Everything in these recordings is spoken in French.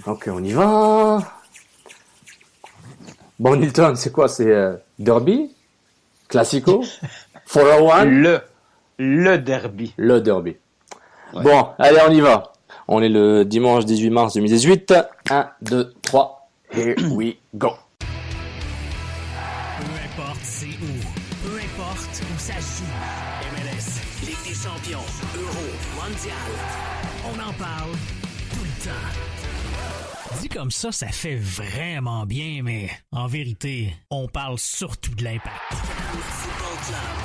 Ok, on y va. Bon, Nilton, c'est quoi? C'est Derby? Classico? 401? Le derby. Le Derby. Ouais. Bon, allez, on y va. On est le dimanche 18 mars 2018. 1, 2, 3. Here we go. Peu importe c'est où, peu importe où ça se joue. MLS, Ligue des champions, Euro, Mondial. On en parle tout le temps. Dit comme ça fait vraiment bien, mais en vérité, on parle surtout de l'Impact. Football Club,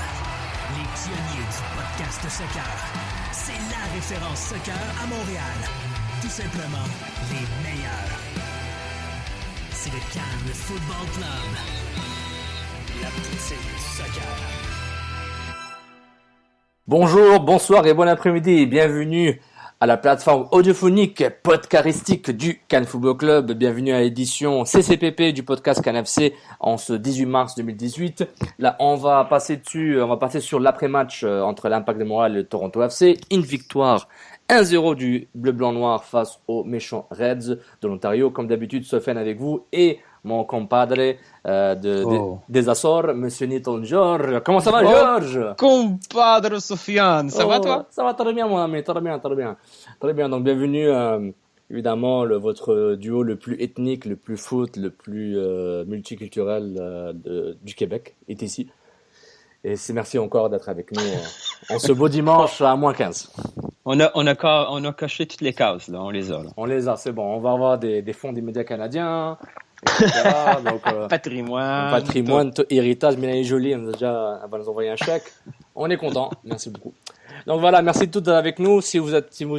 les pionniers du podcast soccer. C'est la référence soccer à Montréal. Tout simplement les meilleurs. C'est le Cannes Football Club. La poutine du soccer. Bonjour, bonsoir et bon après-midi. Bienvenue à la plateforme audiophonique podcaristique du Cannes Football Club. Bienvenue à l'édition CCPP du podcast Cannes FC en ce 18 mars 2018. Là, on va passer sur l'après-match entre l'Impact de Montréal et le Toronto FC. Une victoire 1-0 du bleu-blanc-noir face aux méchants Reds de l'Ontario. Comme d'habitude, Sofiane avec vous et mon compadre des Açores, Monsieur Nilton George. Comment ça va, George? Compadre Sofiane, ça va toi? Ça va très bien, mon ami, très bien. Très bien, donc bienvenue, évidemment, votre duo le plus ethnique, le plus foot, le plus multiculturel du Québec est ici. Et merci encore d'être avec nous en ce beau dimanche à moins 15. On a coché toutes les cases, là, on les a. Là. On les a, c'est bon. On va avoir des fonds des médias canadiens, etc. Donc, patrimoine, héritage, Mélanie Joly, elle va nous envoyer un chèque. On est content, merci beaucoup. Donc voilà, merci de tous d'être avec nous. Si vous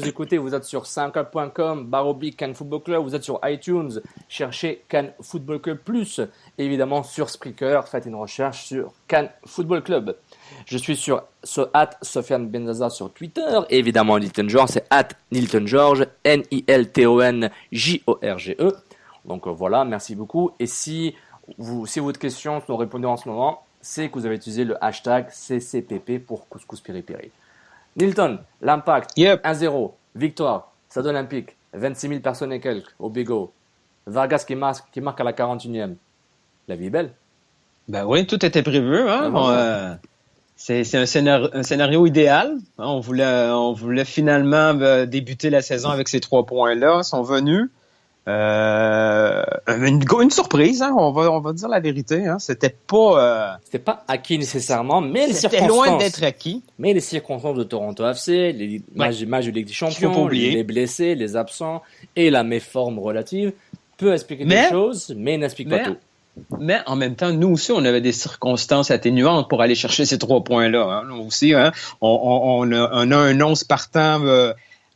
écoutez, vous êtes sur soundcloud.com/oblique Cannes Football Club, vous êtes sur iTunes, cherchez Cannes Football Club Plus, et évidemment sur Spreaker, faites une recherche sur Cannes Football Club. Je suis sur @Sofiane Benzaza sur Twitter, et évidemment Nilton George, c'est @Nilton George, NILTONJORGE. Donc voilà, merci beaucoup. Et si votre question sont répondues en ce moment, c'est que vous avez utilisé le hashtag CCPP pour Couscous Piri Piri. Nilton, l'Impact, 1-0, victoire, Stade Olympique, 26 000 personnes et quelques au Bigot. Vargas qui marque à la 41e. La vie est belle. Ben oui, tout était prévu. Hein? C'est un scénario idéal. On voulait finalement débuter la saison avec ces 3 points-là. Ils sont venus. Une surprise, hein? On va dire la vérité. Hein? C'était pas acquis nécessairement, mais les c'était circonstances. Loin d'être acquis. Mais les circonstances de Toronto FC, les matchs de Ligue des Champions, les blessés, les absents et la méforme relative peut expliquer des choses, mais n'explique pas tout. Mais en même temps, nous aussi, on avait des circonstances atténuantes pour aller chercher ces 3 points-là. Hein? Nous aussi, hein? On a un 11 partant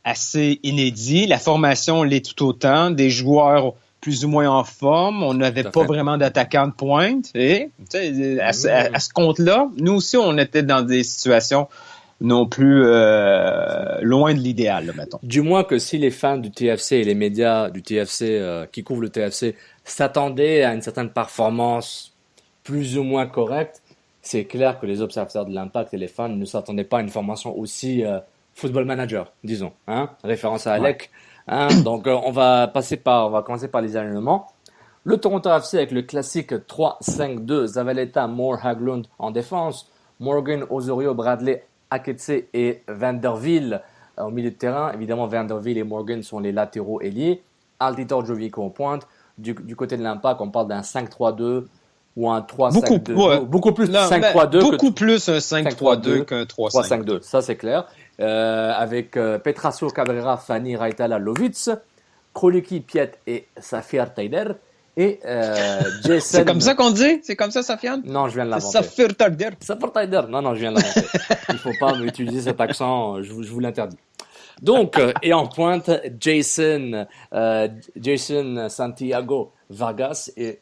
assez inédit. La formation l'est tout autant. Des joueurs plus ou moins en forme. On n'avait pas vraiment d'attaquant de pointe. Et à ce compte-là, nous aussi, on était dans des situations non plus loin de l'idéal, là, mettons. Du moins que si les fans du TFC et les médias du TFC qui couvrent le TFC s'attendaient à une certaine performance plus ou moins correcte, c'est clair que les observateurs de l'Impact et les fans ne s'attendaient pas à une formation aussi football manager, disons, hein, référence à Alec. Ouais. Hein, donc on va commencer par les alignements. Le Toronto FC avec le classique 3-5-2, Zavaleta, Moore, Haglund en défense, Morgan, Osorio, Bradley, Aketse et Vanderville au milieu de terrain. Évidemment, Vanderville et Morgan sont les latéraux ailiers. Altitor, Jovico en pointe. Du côté de l'Impact, on parle d'un 5-3-2 ou un 3-5-2. Beaucoup plus 5-3-2 beaucoup plus un 5-3-2 qu'un 3-5-2. Ça, c'est clair. Avec Petrasso, Cabrera, Fanny, Raitala, Lovitz, Kroliki, Piet et Safir Taider. Et Jason... C'est comme ça qu'on dit? C'est comme ça, Safiane? Non, je viens de l'inventer. Safir Taider. Safir Taider. Non, je viens de l'inventer. Il ne faut pas utiliser cet accent, je vous l'interdis. Donc, et en pointe, Jason Santiago Vargas et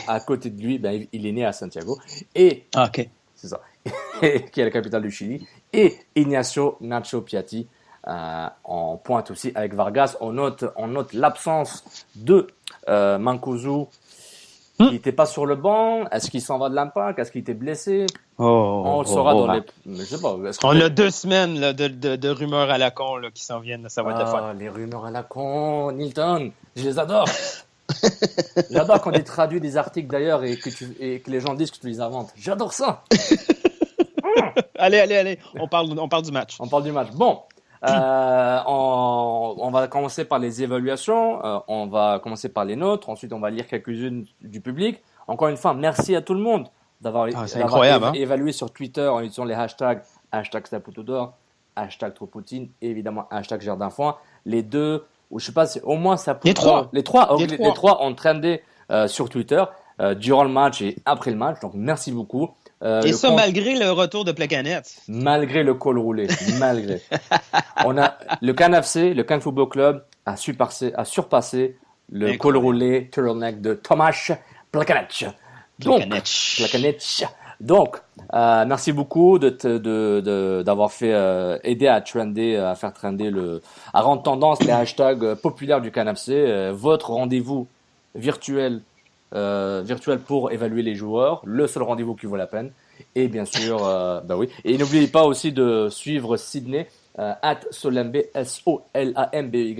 à côté de lui, il est né à Santiago. Et, c'est ça, qui est la capitale du Chili. Et Ignacio Nacho Piatti en pointe aussi avec Vargas. On note l'absence de Mancuso qui n'était pas sur le banc? Est-ce qu'il s'en va de l'impact? Est-ce qu'il était blessé? On le saura dans les... Je sais pas. On a 2 semaines là, de rumeurs à la con là, qui s'en viennent. Ça va être fun. Les rumeurs à la con, Nilton, je les adore. J'adore quand tu traduis des articles d'ailleurs et que les gens disent que tu les inventes. J'adore ça. Allez. On parle du match. On parle du match. Bon. On va commencer par les évaluations, on va commencer par les nôtres, ensuite on va lire quelques-unes du public. Encore une fois, merci à tout le monde d'avoir évalué sur Twitter en utilisant les hashtags #Saputo #, #Tropoutine et évidemment #Jardin-Foin. Les deux, ou je sais pas, au moins Saputo. Les trois ont trendé sur Twitter durant le match et après le match, donc merci beaucoup. Et ça, malgré le retour de Plekanec. Malgré le col roulé. On a le CanFC, le Can Football Club, a surpassé le col roulé turtleneck de Tomasz Plekanec. Donc, merci beaucoup d'avoir fait aider à faire trender à rendre tendance les hashtags populaires du CanFC. Votre rendez-vous virtuel pour évaluer les joueurs, le seul rendez-vous qui vaut la peine. Et bien sûr, Et n'oubliez pas aussi de suivre Sydney @Solambe SOLAMBY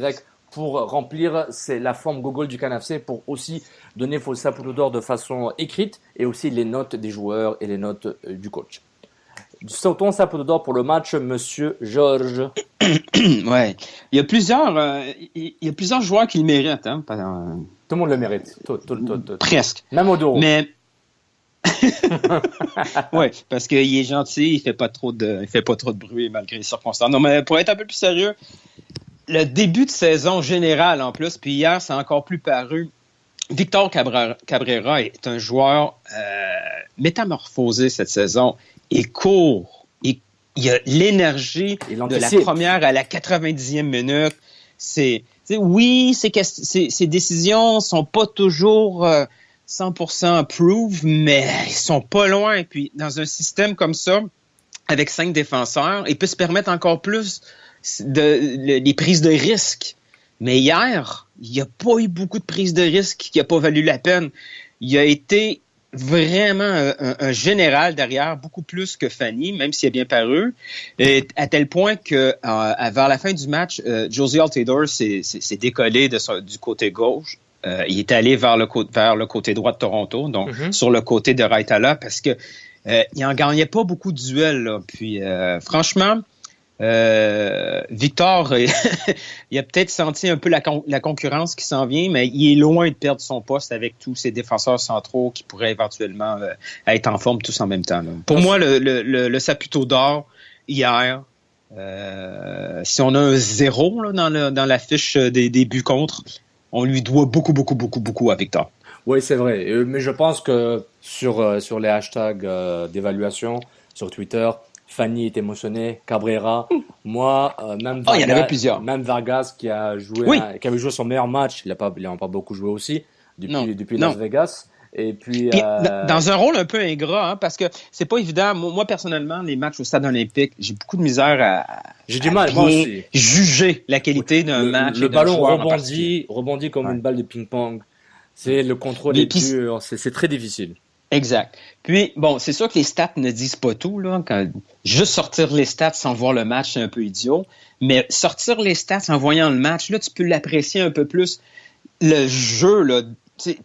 pour remplir la forme Google du CanFC pour aussi donner vos Saputo d'or de façon écrite et aussi les notes des joueurs et les notes du coach. Sautons Saputo d'or pour le match, Monsieur Georges. Ouais, il y a plusieurs joueurs qui le méritent. Hein, tout le monde le mérite. Presque. Même Odoro. Mais ouais, parce qu'il est gentil, il fait pas trop de bruit malgré les circonstances. Non, mais pour être un peu plus sérieux, le début de saison général en plus, puis hier, c'est encore plus paru. Victor Cabrera est un joueur métamorphosé cette saison. Il court, il a l'énergie de la première à la 90e minute. Oui, ses décisions sont pas toujours 100% approve, mais ils sont pas loin. Puis dans un système comme ça, avec 5 défenseurs, il peut se permettre encore plus des prises de risques. Mais hier, il n'y a pas eu beaucoup de prises de risques qui n'ont pas valu la peine. Il a été vraiment un général derrière, beaucoup plus que Fanny, même s'il a bien paru, et à tel point que vers la fin du match, Josie Altidore s'est décollé du côté gauche. Il est allé vers le côté droit de Toronto, donc sur le côté de Raitala, parce que il en gagnait pas beaucoup de duels. Là. Puis franchement, Victor, il a peut-être senti un peu la concurrence qui s'en vient, mais il est loin de perdre son poste avec tous ces défenseurs centraux qui pourraient éventuellement être en forme tous en même temps. Là. Pour moi, le Saputo d'or hier, si on a un 0 là, dans la fiche des buts contre, on lui doit beaucoup à Victor. Oui, c'est vrai. Mais je pense que sur les hashtags d'évaluation, sur Twitter, Fanny est émotionné, Cabrera, moi, même Vargas, il y en avait plusieurs. Même Vargas qui avait joué son meilleur match, il n'a pas beaucoup joué aussi depuis Las Vegas. Et puis dans un rôle un peu ingrat, hein, parce que c'est pas évident. Moi personnellement, les matchs au Stade Olympique, j'ai beaucoup de misère à moi aussi, juger la qualité d'un match. Le ballon rebondit comme une balle de ping-pong. C'est le contrôle est dur, c'est très difficile. Exact. Puis, bon, c'est sûr que les stats ne disent pas tout, là. Juste sortir les stats sans voir le match, c'est un peu idiot. Mais sortir les stats en voyant le match, là, tu peux l'apprécier un peu plus. Le jeu, là,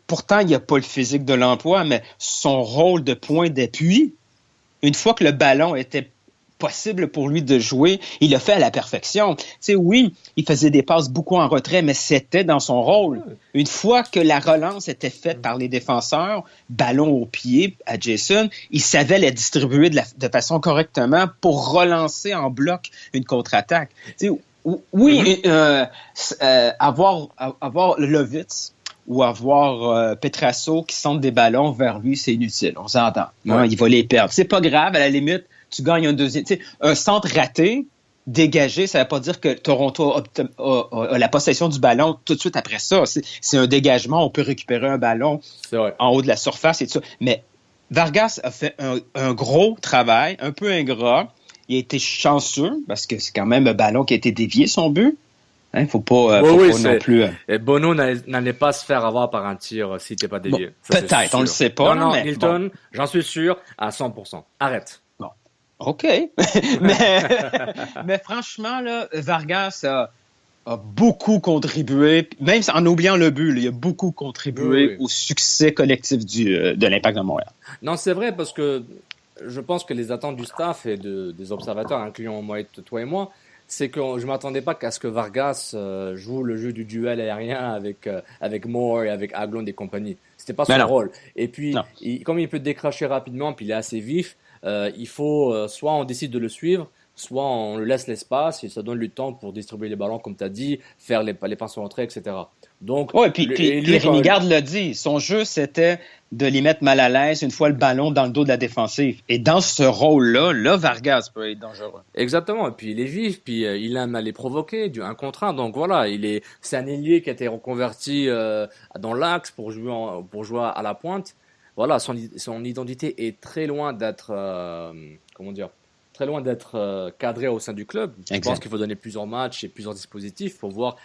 pourtant, il n'y a pas le physique de l'emploi, mais son rôle de point d'appui, une fois que le ballon était possible pour lui de jouer, il l'a fait à la perfection. Oui, il faisait des passes beaucoup en retrait, mais c'était dans son rôle. Une fois que la relance était faite par les défenseurs, ballon au pied à Jason, il savait la distribuer de façon correctement pour relancer en bloc une contre-attaque. Avoir Lovitz ou avoir Petrasso qui sentent des ballons vers lui, c'est inutile. On s'entend. Ouais. Il va les perdre. C'est pas grave, à la limite, tu gagnes un deuxième. Un centre raté, dégagé, ça ne veut pas dire que Toronto a la possession du ballon tout de suite après ça. C'est un dégagement, on peut récupérer un ballon en haut de la surface et tout ça. Mais Vargas a fait un gros travail, un peu ingrat. Il a été chanceux, parce que c'est quand même un ballon qui a été dévié, son but. Hein, faut pas non plus. Et Bono n'allait pas se faire avoir par un tir s'il n'était pas dévié. Bon, peut-être, on le sait pas. Non, Hilton, j'en suis sûr à 100%. Arrête. Bon, OK. mais franchement, là, Vargas a beaucoup contribué, même en oubliant le but, il a beaucoup contribué au succès collectif de l'Impact de Montréal. Non, c'est vrai, parce que je pense que les attentes du staff et des observateurs, incluant moi, toi et moi, c'est que je ne m'attendais pas qu'à ce que Vargas joue le jeu du duel aérien avec Moore et avec Haglund et compagnie. C'était pas son rôle. Et puis, comme il peut décrocher rapidement, puis il est assez vif, il faut soit on décide de le suivre, soit on le laisse l'espace et ça donne le temps pour distribuer les ballons, comme tu as dit, faire les passes en entrée, etc. Donc, puis Rémi Garde l'a dit, son jeu, c'était de les mettre mal à l'aise une fois le ballon dans le dos de la défensive. Et dans ce rôle-là, Vargas peut être dangereux. Exactement. Et puis il est vif, puis il aime aller provoquer du 1 contre 1. Donc voilà, c'est un ailier qui a été reconverti dans l'axe pour jouer à la pointe. Voilà, son identité est très loin d'être très loin d'être cadré au sein du club. Je pense qu'il faut donner plusieurs matchs et plusieurs dispositifs pour voir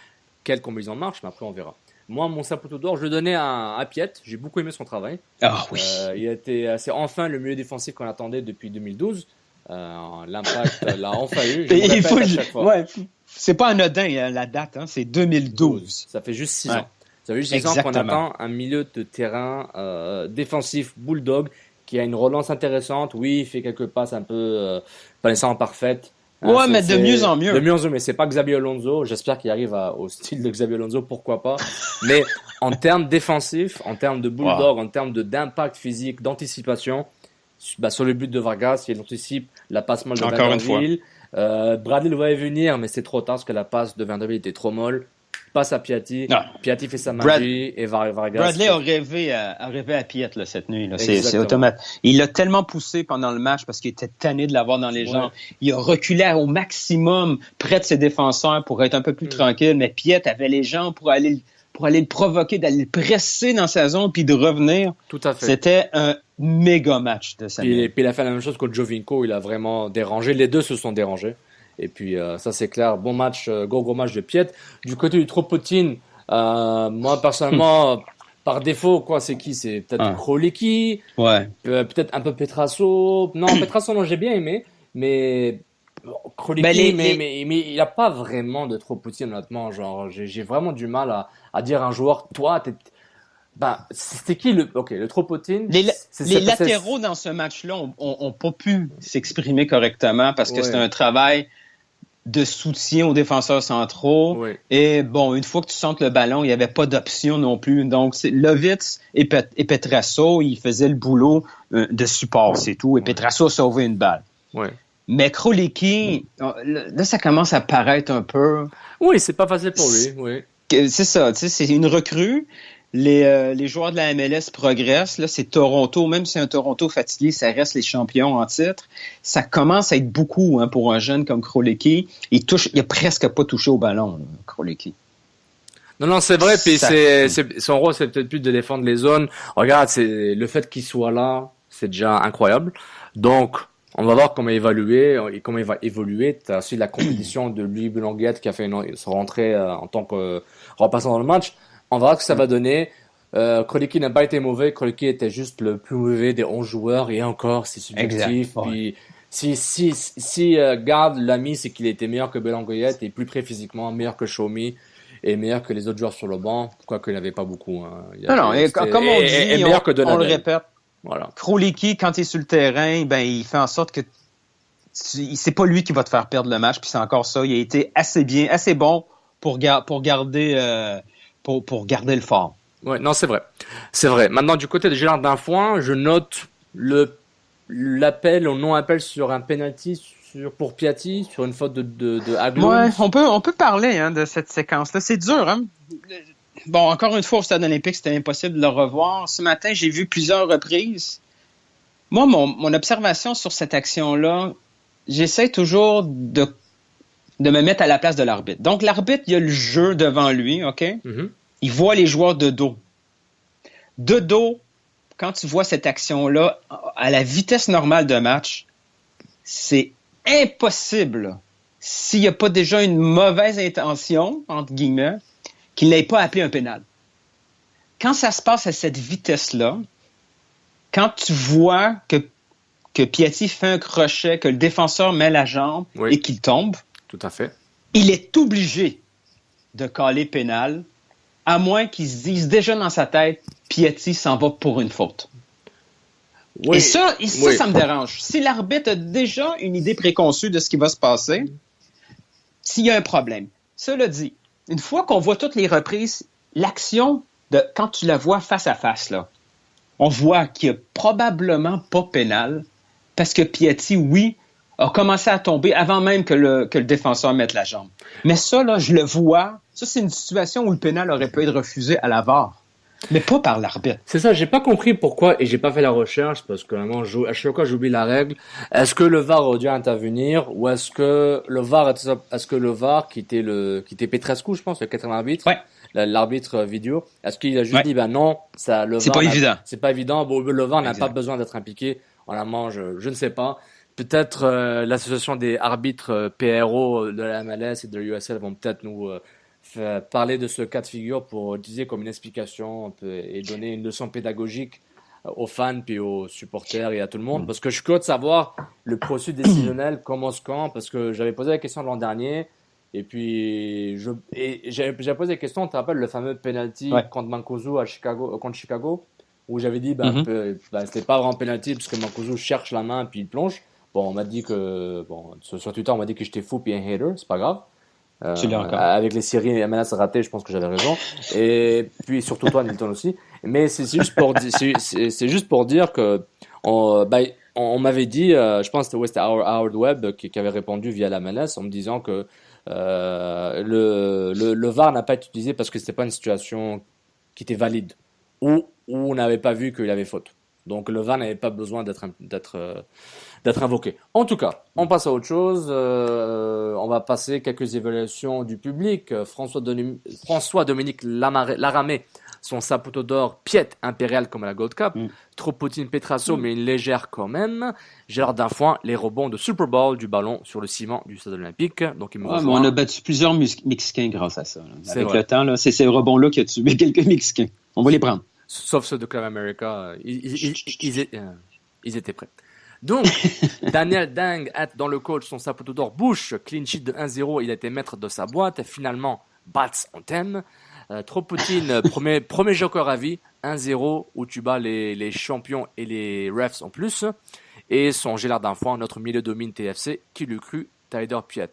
quelle combinaison marche, mais après on verra. Moi, mon Saputo d'or, je le donnais à Piet. J'ai beaucoup aimé son travail. Ah oui. C'est enfin le milieu défensif qu'on attendait depuis 2012. L'Impact l'a enfin eu. Il faut à chaque fois. Ouais, c'est pas anodin la date, hein, c'est 2012. Ça fait juste 6 ans. Ça fait juste 6 ans qu'on attend un milieu de terrain défensif bulldog qui a une relance intéressante. Oui, il fait quelques passes un peu pas nécessairement parfaites. Ouais, mais de mieux en mieux. De mieux en mieux, mais c'est pas Xabi Alonso. J'espère qu'il arrive au style de Xabi Alonso, pourquoi pas. Mais en termes défensifs, en termes de bulldog, en termes d'impact physique, d'anticipation, sur le but de Vargas, il anticipe la passe molle de Vanderbilt. Bradley le voyait venir, mais c'est trop tard parce que la passe de Vanderbilt était trop molle. Passe à Piatti. Piatti fait sa magie et Vargas. Bradley a rêvé à Piet là, cette nuit. Là. C'est automatique. Il l'a tellement poussé pendant le match parce qu'il était tanné de l'avoir dans les jambes. Il a reculé au maximum près de ses défenseurs pour être un peu plus tranquille. Mais Piet avait les jambes pour aller le provoquer, d'aller le presser dans sa zone puis de revenir. Tout à fait. C'était un méga match de Samuel. Puis il a fait la même chose contre Jovinko. Il a vraiment dérangé. Les deux se sont dérangés. Et puis, ça, c'est clair. Bon match, gros match de Piet. Du côté du Tropotin, moi, personnellement, par défaut, c'est qui? C'est peut-être Kroliki. Ouais. Peut-être un peu Petrasso. Non, Petrasso, non, j'ai bien aimé. Mais Kroliki, mais il n'a pas vraiment de Tropotin, honnêtement. Genre, j'ai vraiment du mal à dire à un joueur, toi, c'était qui le Tropotin? Les latéraux dans ce match-là ont pas pu s'exprimer correctement parce que c'était un travail de soutien aux défenseurs centraux. Oui. Et bon, une fois que tu sens le ballon, il n'y avait pas d'option non plus. Donc, Lovitz et Petrasso, ils faisaient le boulot de support, c'est tout. Et Petrasso a sauvé une balle. Oui. Mais Kroliki, là, ça commence à paraître un peu... Oui, c'est pas facile pour lui, oui. C'est ça, tu sais, c'est une recrue. Les joueurs de la MLS progressent. Là, c'est Toronto. Même si c'est un Toronto fatigué, ça reste les champions en titre. Ça commence à être beaucoup pour un jeune comme Kroliki. Il a presque pas touché au ballon, Kroliki. Non, c'est vrai. Puis son rôle, c'est peut-être plus de défendre les zones. Regarde, c'est le fait qu'il soit là, c'est déjà incroyable. Donc, on va voir comment il va évoluer. Tu as aussi la compétition de Louis Boulonguette qui a fait son rentrée en tant que remplaçant dans le match. On verra ce que ça va donner. Kroliki n'a pas été mauvais. Kroliki était juste le plus mauvais des 11 joueurs. Et encore, c'est subjectif. Puis, si Garde l'a mis, c'est qu'il était meilleur que Boulonguette et plus près physiquement, meilleur que Shomi et meilleur que les autres joueurs sur le banc. Quoique il n'y avait pas beaucoup. Comme on dit, on le répète. Voilà. Kroliki, quand il est sur le terrain, il fait en sorte que c'est pas lui qui va te faire perdre le match. Puis c'est encore ça. Il a été assez bon pour garder... Pour garder le fort. Ouais, non, c'est vrai. C'est vrai. Maintenant, du côté de Gérard Danfoin, je note l'appel au non-appel sur un penalty pour Piatti, sur une faute de Haglund. Ouais, on peut parler de cette séquence-là. C'est dur, hein? Bon, encore une fois, au Stade olympique, c'était impossible de le revoir. Ce matin, j'ai vu plusieurs reprises. Moi, mon observation sur cette action-là, j'essaie toujours de me mettre à la place de l'arbitre. Donc, l'arbitre, il a le jeu devant lui, OK? Mm-hmm. Il voit les joueurs de dos. De dos, quand tu vois cette action-là, à la vitesse normale de match, c'est impossible s'il n'y a pas déjà une mauvaise intention, entre guillemets, qu'il n'ait pas appelé un pénal. Quand ça se passe à cette vitesse-là, quand tu vois que Piatti fait un crochet, que le défenseur met la jambe et qu'il tombe, tout à fait, il est obligé de caler pénal, à moins qu'il se dise déjà dans sa tête, Piatti s'en va pour une faute. Oui. Et ça, ça me dérange. Si l'arbitre a déjà une idée préconçue de ce qui va se passer, s'il y a un problème. Cela dit, une fois qu'on voit toutes les reprises, l'action, quand tu la vois face à face, là, on voit qu'il n'y a probablement pas pénal parce que Piatti, oui, a commencé à tomber avant même que le défenseur mette la jambe. Mais ça, là, je le vois. Ça, c'est une situation où le pénal aurait pu être refusé à la VAR. Mais pas par l'arbitre. C'est ça, j'ai pas compris pourquoi, et j'ai pas fait la recherche, parce que vraiment, à chaque fois, j'oublie la règle. Est-ce que le VAR aurait dû intervenir, ou est-ce que le VAR, qui était Petrescu, je pense, le 4e arbitre, l'arbitre vidéo, est-ce qu'il a juste dit, non, ça, le VAR. C'est pas évident. C'est pas évident. Bon, le VAR n'a pas besoin d'être impliqué. Honnêtement, je ne sais pas. Peut-être, l'association des arbitres PRO de la MLS et de l'USL vont peut-être nous, parler de ce cas de figure pour utiliser comme une explication et donner une leçon pédagogique aux fans puis aux supporters et à tout le monde, parce que je suis curieux de savoir le processus décisionnel commence quand, parce que j'avais posé la question l'an dernier et puis j'avais posé la question, tu te rappelles le fameux penalty contre Mancuso contre Chicago, où j'avais dit c'était pas vraiment penalty parce que Mancuso cherche la main puis il plonge. Bon, on m'a dit que sur Twitter on m'a dit que j'étais fou puis un hater, c'est pas grave. Avec les séries MLS ratées, je pense que j'avais raison. Et puis surtout toi, Nilton aussi. Mais c'est juste pour dire que on m'avait dit, je pense que c'était Howard Webb qui avait répondu via la MLS en me disant que le VAR n'a pas été utilisé parce que c'était pas une situation qui était valide ou on n'avait pas vu qu'il avait faute. Donc le VAR n'avait pas besoin d'être invoqué. En tout cas, on passe à autre chose. On va passer quelques évaluations du public. François-Dominique Laramé, son Saputo d'or, Piet impérial comme à la Gold Cup. Tropotine Petrasso, mais une légère quand même. Gérard Danfoin, les rebonds de Super Bowl du ballon sur le ciment du stade olympique. Donc, on a battu plusieurs Mexicains grâce à ça. Avec le temps, c'est ces rebonds-là qui ont tué quelques Mexicains. On va les prendre. Sauf ceux de Club America. Ils étaient prêts. Donc, Daniel Dang dans le coach, son Saputo d'or bouche, clean sheet de 1-0, il a été maître de sa boîte. Finalement, Bats, on t'aime. Tropotine, premier joker à vie, 1-0, où tu bats les champions et les refs en plus. Et son Gélard d'enfant, notre milieu domine TFC, qui l'eût cru, Tyler Piet.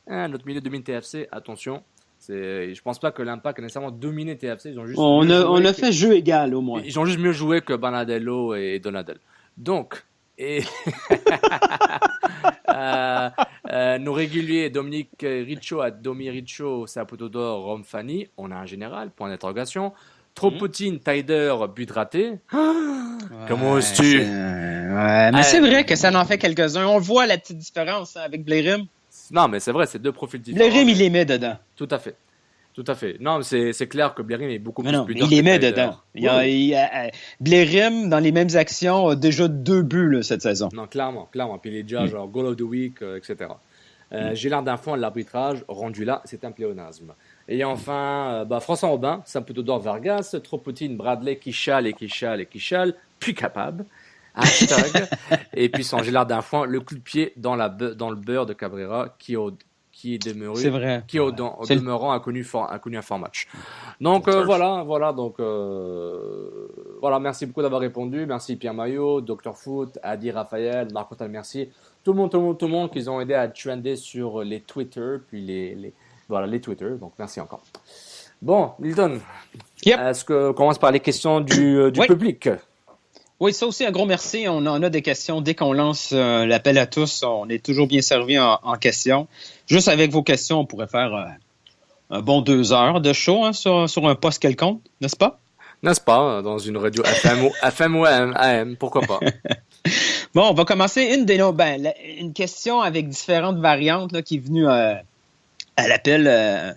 Notre milieu domine TFC, attention. Je pense pas que l'Impact a nécessairement dominé TFC. Ils ont juste on a fait jeu égal au moins. Ils ont juste mieux joué que Banadello et Donadel. Donc, nos réguliers Dominique Riccio à Domi Riccio, Saputo d'or, Rome Fanny, on a un général, point d'interrogation. Tropotine, Taider, but raté. Comment oses-tu? Mais c'est vrai que ça en fait quelques-uns. On voit la petite différence avec Blérim. Non, mais c'est vrai, c'est deux profils différents. Blérim, il les met dedans. Tout à fait. Non, c'est clair que Blérim est beaucoup plus buteur. Il les met dedans. Blérim, dans les mêmes actions, a déjà 2 buts là, cette saison. Non, clairement. Puis il est déjà genre goal of the week, etc. Gélard d'enfant, l'arbitrage, rendu là, c'est un pléonasme. Et enfin, François Robin, Saputo d'or Vargas, Tropotine, Bradley, qui chale, plus capable. Hashtag. Et puis son Gélard d'enfant, le coup de pied dans le beurre de Cabrera, qui est demeuré, c'est vrai. Qui au demeurant a connu un fort match. Donc voilà. Donc voilà, merci beaucoup d'avoir répondu. Merci Pierre Maillot, Dr Foot, Adi Raphaël, Marco Tal, merci. Tout le monde qui ont aidé à trender sur les Twitter, puis les Twitter. Donc merci encore. Bon, Milton, est-ce qu'on commence par les questions du public? Oui, ça aussi, un gros merci. On en a des questions. Dès qu'on lance l'appel à tous, on est toujours bien servi en questions. Juste avec vos questions, on pourrait faire un bon 2 heures de show sur un poste quelconque, n'est-ce pas? N'est-ce pas? Dans une radio FM ou AM, pourquoi pas? Bon, on va commencer une question avec différentes variantes là, qui est venue à l'appel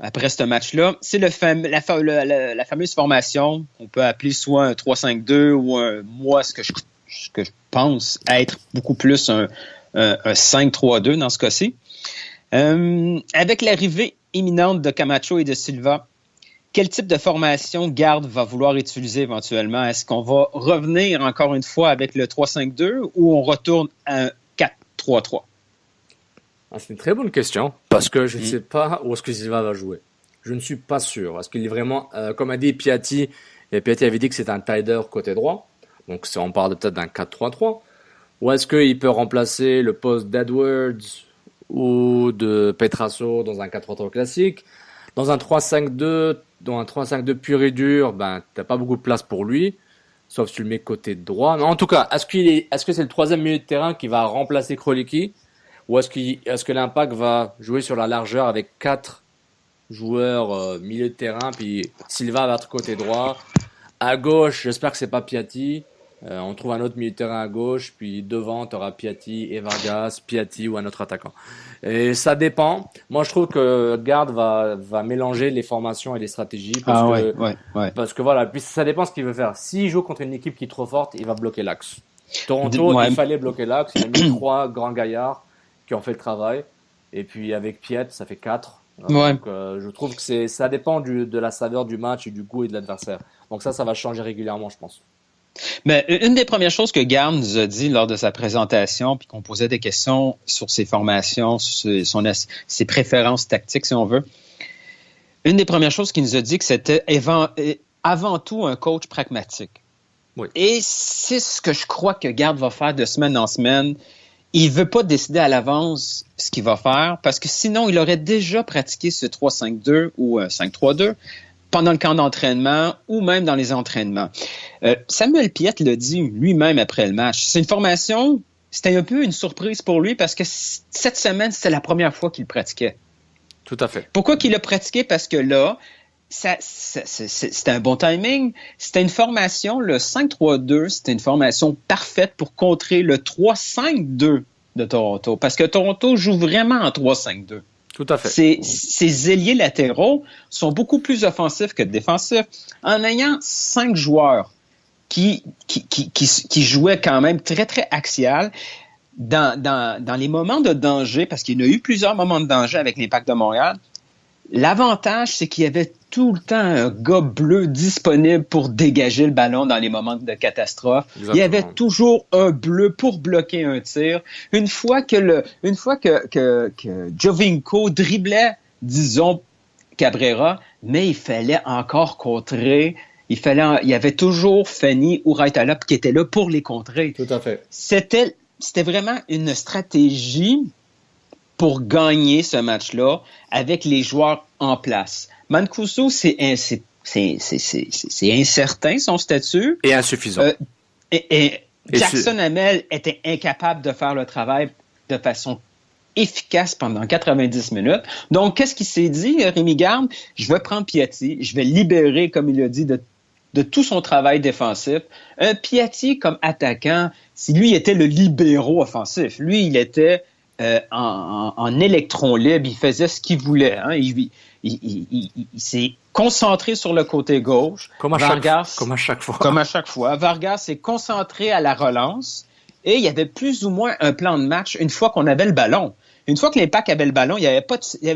après ce match-là. C'est la fameuse formation qu'on peut appeler soit un 3-5-2 ou ce que je pense être beaucoup plus un 5-3-2 dans ce cas-ci. Avec l'arrivée imminente de Camacho et de Silva, quel type de formation Garde va vouloir utiliser éventuellement? Est-ce qu'on va revenir encore une fois avec le 3-5-2 ou on retourne à un 4-3-3? C'est une très bonne question parce que je ne sais pas où est-ce que Silva va jouer. Je ne suis pas sûr. Est-ce qu'il est vraiment, comme a dit Piatti, et Piatti avait dit que c'est un tider côté droit, donc on parle peut-être d'un 4-3-3, ou est-ce qu'il peut remplacer le poste d'Edwards ou de Petrasso dans un 4-3-3 classique? Dans un 3-5-2, dans un 3-5-2 pur et dur, t'as pas beaucoup de place pour lui, sauf si tu le mets côté droit. Mais en tout cas, est-ce que c'est le troisième milieu de terrain qui va remplacer Kroliki, ou est-ce que l'Impact va jouer sur la largeur avec 4 joueurs milieu de terrain, puis Silva va être côté droit. À gauche, j'espère que c'est pas Piatti. On trouve un autre milieu de terrain à gauche, puis devant, tu auras Piatti et Vargas, Piatti ou un autre attaquant. Et ça dépend. Moi, je trouve que Garde va mélanger les formations et les stratégies. Parce que voilà, puis ça dépend ce qu'il veut faire. S'il joue contre une équipe qui est trop forte, il va bloquer l'axe. Toronto, il fallait bloquer l'axe. Il a mis 3 grands gaillards qui ont fait le travail. Et puis avec Piet, ça fait 4. Donc, je trouve que ça dépend de la saveur du match et du goût et de l'adversaire. Donc ça va changer régulièrement, je pense. Mais une des premières choses que Garde nous a dit lors de sa présentation, puis qu'on posait des questions sur ses formations, sur ses préférences tactiques, si on veut, une des premières choses qu'il nous a dit que c'était avant tout un coach pragmatique. Oui. Et c'est ce que je crois que Garde va faire de semaine en semaine. Il veut pas décider à l'avance ce qu'il va faire, parce que sinon, il aurait déjà pratiqué ce 3-5-2 ou 5-3-2 pendant le camp d'entraînement ou même dans les entraînements. Samuel Piette l'a dit lui-même après le match. C'est une formation, c'était un peu une surprise pour lui parce que cette semaine, c'était la première fois qu'il pratiquait. Tout à fait. Pourquoi qu'il a pratiqué? Parce que là, c'était un bon timing. C'était une formation, le 5-3-2, c'était une formation parfaite pour contrer le 3-5-2 de Toronto. Parce que Toronto joue vraiment en 3-5-2. Tout à fait. Ces ailiers latéraux sont beaucoup plus offensifs que défensifs. En ayant 5 joueurs qui jouaient quand même très, très axial, dans les moments de danger, parce qu'il y a eu plusieurs moments de danger avec l'Impact de Montréal, l'avantage, c'est qu'il y avait tout le temps un gars bleu disponible pour dégager le ballon dans les moments de catastrophe. Exactement. Il y avait toujours un bleu pour bloquer un tir. Une fois que Giovinco driblait, disons, Cabrera, mais il fallait encore contrer. Il y avait toujours Fanny ou Raitala qui étaient là pour les contrer. Tout à fait. C'était vraiment une stratégie pour gagner ce match-là avec les joueurs en place. Mancuso, c'est incertain son statut. Et insuffisant. Et Jackson Hamel était incapable de faire le travail de façon efficace pendant 90 minutes. Donc, qu'est-ce qu'il s'est dit, Rémi Garde? Je vais prendre Piatti, je vais libérer, comme il a dit, de tout son travail défensif. Piatti, comme attaquant, si lui était le libéraux offensif, lui, il était en électron libre, il faisait ce qu'il voulait. Hein. Il s'est concentré sur le côté gauche. Comme à chaque fois. Comme à chaque fois. Vargas s'est concentré à la relance et il y avait plus ou moins un plan de match une fois qu'on avait le ballon. Une fois que l'Impact avait le ballon, il n'y avait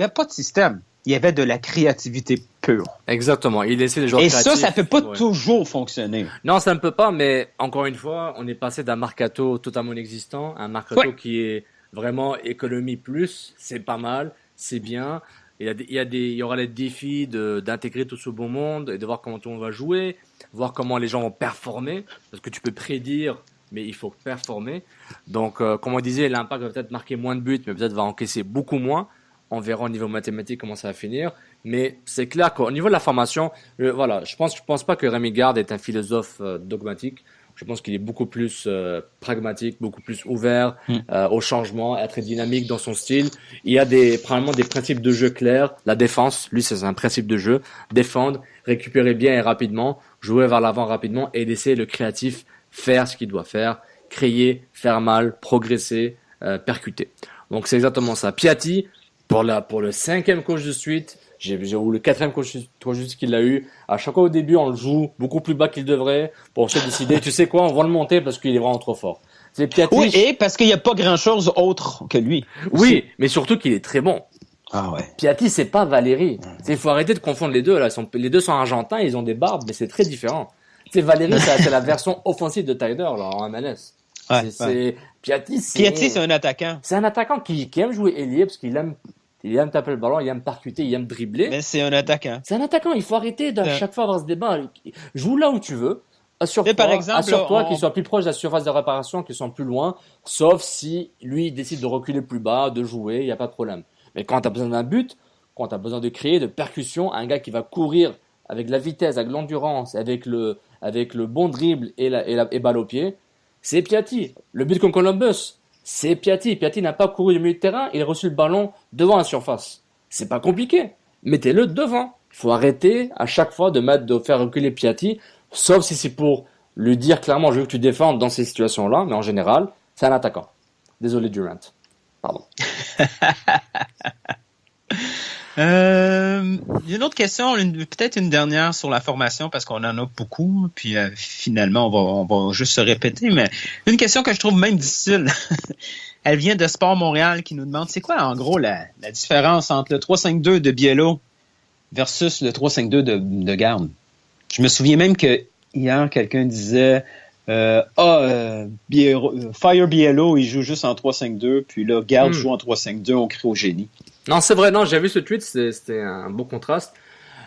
pas de système. Il y avait de la créativité pure. Exactement. Il laissait les joueurs créatifs. Et ça peut pas toujours fonctionner. Non, ça ne peut pas, mais encore une fois, on est passé d'un mercato totalement inexistant à un mercato qui est vraiment économie plus. C'est pas mal, c'est bien. Il y aura les défis d'intégrer tout ce beau monde et de voir comment tout le monde va jouer, voir comment les gens vont performer, parce que tu peux prédire, mais il faut performer. Donc, comme on disait, l'Impact va peut-être marquer moins de buts, mais peut-être va encaisser beaucoup moins. On verra au niveau mathématique comment ça va finir. Mais c'est clair qu'au niveau de la formation, je pense pas que Rémi Garde est un philosophe dogmatique. Je pense qu'il est beaucoup plus pragmatique, beaucoup plus ouvert au changement, être dynamique dans son style. Il y a probablement des principes de jeu clairs. La défense, lui, c'est un principe de jeu. Défendre, récupérer bien et rapidement, jouer vers l'avant rapidement et laisser le créatif faire ce qu'il doit faire, créer, faire mal, progresser, percuter. Donc c'est exactement ça. Piatti, pour le 5e coach de suite, ou le 4e coach de suite qu'il a eu, à chaque fois au début, on le joue beaucoup plus bas qu'il devrait pour se décider, tu sais quoi, on va le monter parce qu'il est vraiment trop fort. C'est Piatti. Oui, et parce qu'il n'y a pas grand-chose autre que lui. Oui, mais surtout qu'il est très bon. Ah ouais. Piatti, c'est pas Valéry. Il faut arrêter de confondre les deux. Là, les deux sont argentins, ils ont des barbes, mais c'est très différent. C'est Valéry, c'est la version offensive de Tyler là, en MLS. Ouais. Piatti, c'est un attaquant. C'est un attaquant qui aime jouer ailier parce qu'il aime taper le ballon, il aime percuter, il aime dribbler. Mais c'est un attaquant. C'est un attaquant. Il faut arrêter de chaque fois avoir ce débat. Joue là où tu veux. Assure-toi qu'il soit plus proche de la surface de réparation, qu'il soit plus loin, sauf si lui il décide de reculer plus bas, de jouer, il n'y a pas de problème. Mais quand tu as besoin d'un but, quand tu as besoin de créer, de percussion, un gars qui va courir avec la vitesse, avec l'endurance, avec le bon dribble et balle au pied, c'est Piatti. Le but contre Columbus, c'est Piatti. Piatti n'a pas couru du milieu de terrain, il a reçu le ballon devant la surface. C'est pas compliqué. Mettez-le devant. Il faut arrêter à chaque fois de faire reculer Piatti, sauf si c'est pour lui dire clairement je veux que tu défendes dans ces situations-là, mais en général, c'est un attaquant. Désolé Durant. Pardon. Il y a une autre question, peut-être une dernière sur la formation, parce qu'on en a beaucoup, puis finalement, on va juste se répéter, mais une question que je trouve même difficile. Elle vient de Sport Montréal qui nous demande, c'est quoi en gros la différence entre le 3-5-2 de Biello versus le 3-5-2 de Garde? Je me souviens même que hier, quelqu'un disait Fire Biello, il joue juste en 3-5-2, puis là, Garde joue en 3-5-2, on crie au génie. Non, c'est vrai, non, j'ai vu ce tweet, c'était un beau contraste.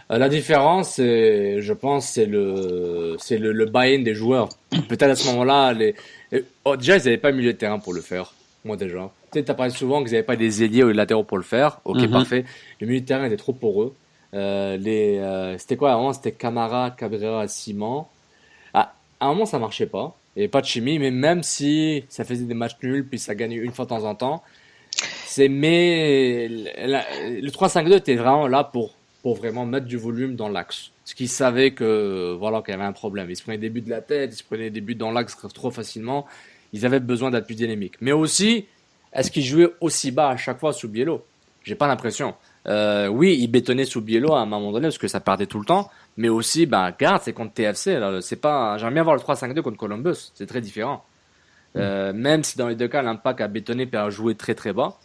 La différence, je pense, c'est le buy-in des joueurs. Peut-être à ce moment-là, déjà, ils n'avaient pas milieu de terrain pour le faire. Moi, déjà. Tu sais, t'as parlé souvent qu'ils n'avaient pas des ailiers ou des latéraux pour le faire. Ok, parfait. Le milieu de terrain était trop poreux. C'était quoi avant? C'était Camara, Cabrera, Simon. À un moment, ça marchait pas. Il n'y avait pas de chimie, mais même si ça faisait des matchs nuls, puis ça gagnait une fois de temps en temps, le 3-5-2 était vraiment là pour vraiment mettre du volume dans l'axe. Parce qu'ils savaient qu'il y avait un problème. Ils se prenaient des buts de la tête, ils se prenaient des buts dans l'axe trop facilement. Ils avaient besoin d'être plus dynamiques. Mais aussi, est-ce qu'ils jouaient aussi bas à chaque fois sous Biello? J'ai pas l'impression. Oui, ils bétonnaient sous Biello à un moment donné parce que ça perdait tout le temps. Mais aussi, regarde, c'est contre TFC. Là, c'est pas. J'aimerais bien voir le 3-5-2 contre Columbus. C'est très différent. Même si dans les deux cas, l'Impact a bétonné et a joué très très bas.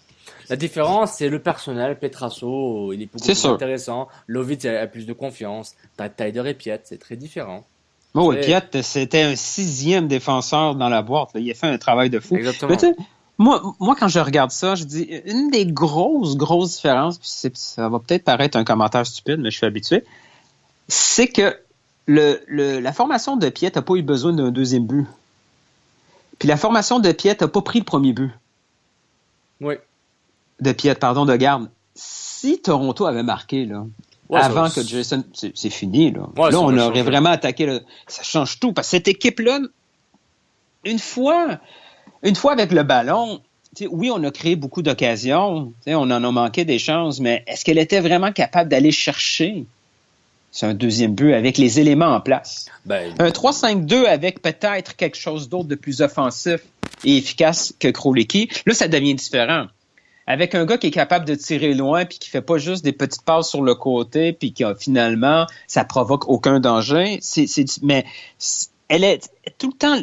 La différence, c'est le personnel. Petrasso, il est beaucoup plus intéressant. Lovitz a plus de confiance. Tyler et Piet, c'est très différent. Oui, Piet, c'était un 6e défenseur dans la boîte. Là. Il a fait un travail de fou. Exactement. Moi, quand je regarde ça, je dis une des grosses différences, puis ça va peut-être paraître un commentaire stupide, mais je suis habitué, c'est que la formation de Piet n'a pas eu besoin d'un deuxième but. Puis la formation de Piet n'a pas pris le premier but. Oui. De Garde. Si Toronto avait marqué, là, avant que Jason... C'est fini, là. Ouais, là, on aurait vraiment attaqué... Ça change tout, parce que cette équipe-là, une fois avec le ballon, oui, on a créé beaucoup d'occasions, on en a manqué des chances, mais est-ce qu'elle était vraiment capable d'aller chercher un deuxième but avec les éléments en place? Un 3-5-2 avec peut-être quelque chose d'autre de plus offensif et efficace que Kroliki, là, ça devient différent. Avec un gars qui est capable de tirer loin puis qui fait pas juste des petites passes sur le côté puis qui finalement, ça provoque aucun danger, mais elle est tout le temps,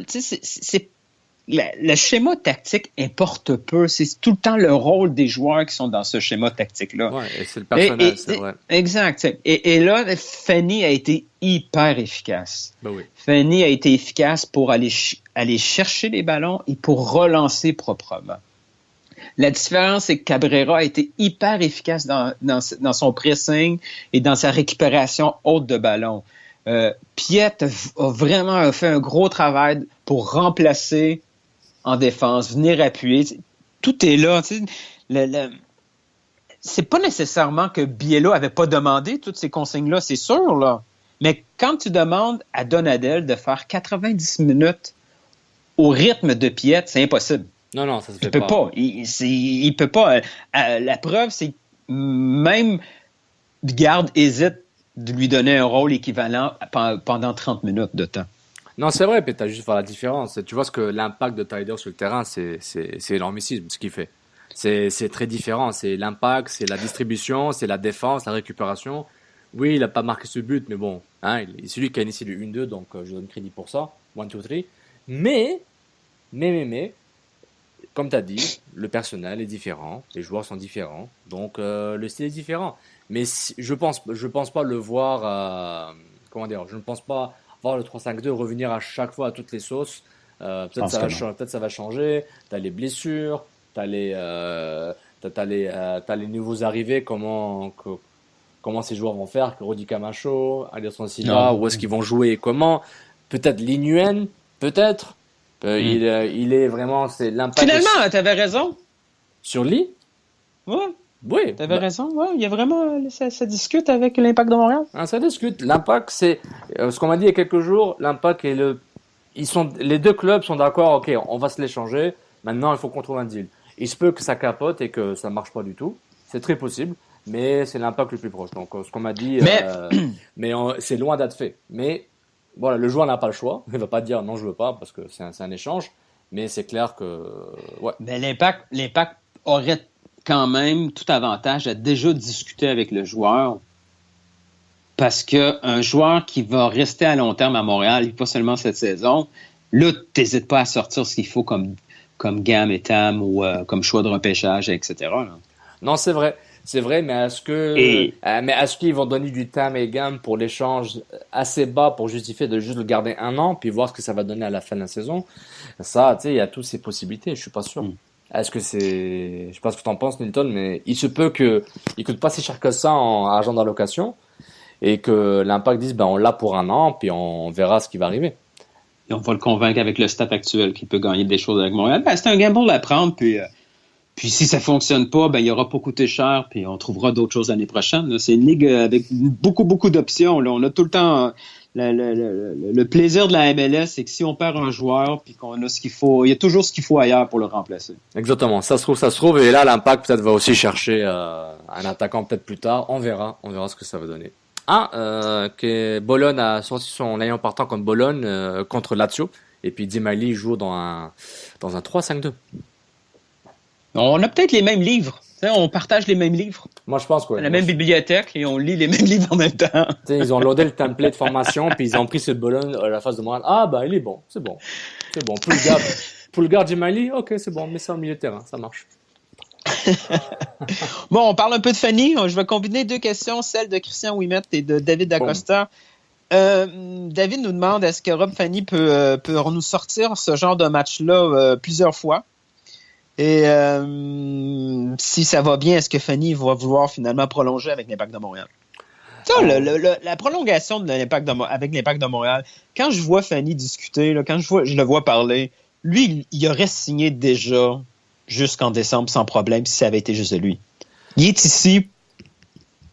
le schéma tactique importe peu. C'est tout le temps le rôle des joueurs qui sont dans ce schéma tactique-là. Oui, et c'est le personnel, c'est vrai. Exact. Et là, Fanny a été hyper efficace. Oui. Fanny a été efficace pour aller chercher les ballons et pour relancer proprement. La différence, c'est que Cabrera a été hyper efficace dans son pressing et dans sa récupération haute de ballon. Piet a vraiment fait un gros travail pour remplacer en défense, venir appuyer. Tout est là. C'est pas nécessairement que Biello avait pas demandé toutes ces consignes-là, c'est sûr, là. Mais quand tu demandes à Donadel de faire 90 minutes au rythme de Piet, c'est impossible. Non, ça se fait pas. Il peut pas. La preuve, c'est même Garde hésite de lui donner un rôle équivalent pendant 30 minutes de temps. Non, c'est vrai, puis tu as juste fait la différence. Tu vois ce que l'impact de Tyler sur le terrain, c'est énormissime ce qu'il fait. C'est très différent. C'est l'impact, c'est la distribution, c'est la défense, la récupération. Oui, il n'a pas marqué ce but, mais bon, c'est lui qui a initié le 1-2, donc je donne crédit pour ça. 1, 2, 3. Mais Mais, comme tu as dit, le personnel est différent, les joueurs sont différents, donc le style est différent. Mais je pense pas le voir, je ne pense pas voir le 3-5-2 revenir à chaque fois à toutes les sauces. Peut-être ça va changer. T'as les blessures, t'as les nouveaux arrivés. Comment ces joueurs vont faire? Rudy Camacho, Anderson Silva, où est-ce qu'ils vont jouer et comment? Peut-être Lee Nguyen, peut-être. Il est vraiment, c'est l'impact. Finalement, t'avais raison. Sur Lee? Ouais. Oui. T'avais raison. Ouais, il y a vraiment, ça discute avec l'Impact de Montréal. Ça discute. L'Impact, c'est ce qu'on m'a dit il y a quelques jours. L'Impact et les deux clubs sont d'accord. Ok, on va se l'échanger. Maintenant, il faut qu'on trouve un deal. Il se peut que ça capote et que ça marche pas du tout. C'est très possible, mais c'est l'Impact le plus proche. Donc, ce qu'on m'a dit, mais c'est loin d'être fait. Mais voilà, le joueur n'a pas le choix. Il va pas dire non, je veux pas parce que c'est un échange. Mais c'est clair que ouais. Mais l'Impact aurait quand même tout avantage à déjà discuter avec le joueur. Parce qu'un joueur qui va rester à long terme à Montréal, pas seulement cette saison, là, t'hésites pas à sortir ce qu'il faut comme gamme et tam ou comme choix de repêchage, etc. Là. Non, c'est vrai, mais est-ce qu'ils vont donner du tam et gamme pour l'échange assez bas pour justifier de juste le garder un an, puis voir ce que ça va donner à la fin de la saison? Ça, tu sais, il y a toutes ces possibilités, je suis pas sûr. Je sais pas ce que t'en penses, Nilton, mais il se peut il coûte pas si cher que ça en argent d'allocation. Et que l'Impact dise, on l'a pour un an, puis on verra ce qui va arriver. Et on va le convaincre avec le staff actuel qu'il peut gagner des choses avec Montréal. C'est un gamble à prendre, puis si ça fonctionne pas, il aura pas coûté cher, puis on trouvera d'autres choses l'année prochaine. Là. C'est une ligue avec beaucoup, beaucoup d'options. Là. On a tout le temps le plaisir de la MLS, c'est que si on perd un joueur, puis qu'on a ce qu'il faut, il y a toujours ce qu'il faut ailleurs pour le remplacer. Exactement. Ça se trouve, et là, l'Impact peut-être va aussi chercher un attaquant peut-être plus tard. On verra ce que ça va donner. Que Bologne a sorti son alliant partant contre Bologne contre Lazio et puis Di Maili joue dans un 3-5-2. On a peut-être les mêmes livres. On partage les mêmes livres. Moi, je pense quoi. La même bibliothèque et on lit les mêmes livres en même temps. Ils ont loadé le template de formation puis ils ont pris ce Bologne à la face de moi. Il est bon, c'est bon. Pour le gars Di Maili, ok, c'est bon, mets ça au milieu de terrain, ça marche. Bon, on parle un peu de Fanny. Je vais combiner deux questions, celle de Christian Ouimet et de David Dacosta. David nous demande est-ce que Rob Fanny peut nous sortir ce genre de match-là plusieurs fois? Et si ça va bien, est-ce que Fanny va vouloir finalement prolonger avec l'Impact de Montréal? La prolongation de avec l'Impact de Montréal, quand je vois Fanny discuter, là, quand je le vois parler, lui, il aurait signé déjà jusqu'en décembre sans problème si ça avait été juste lui. Il est ici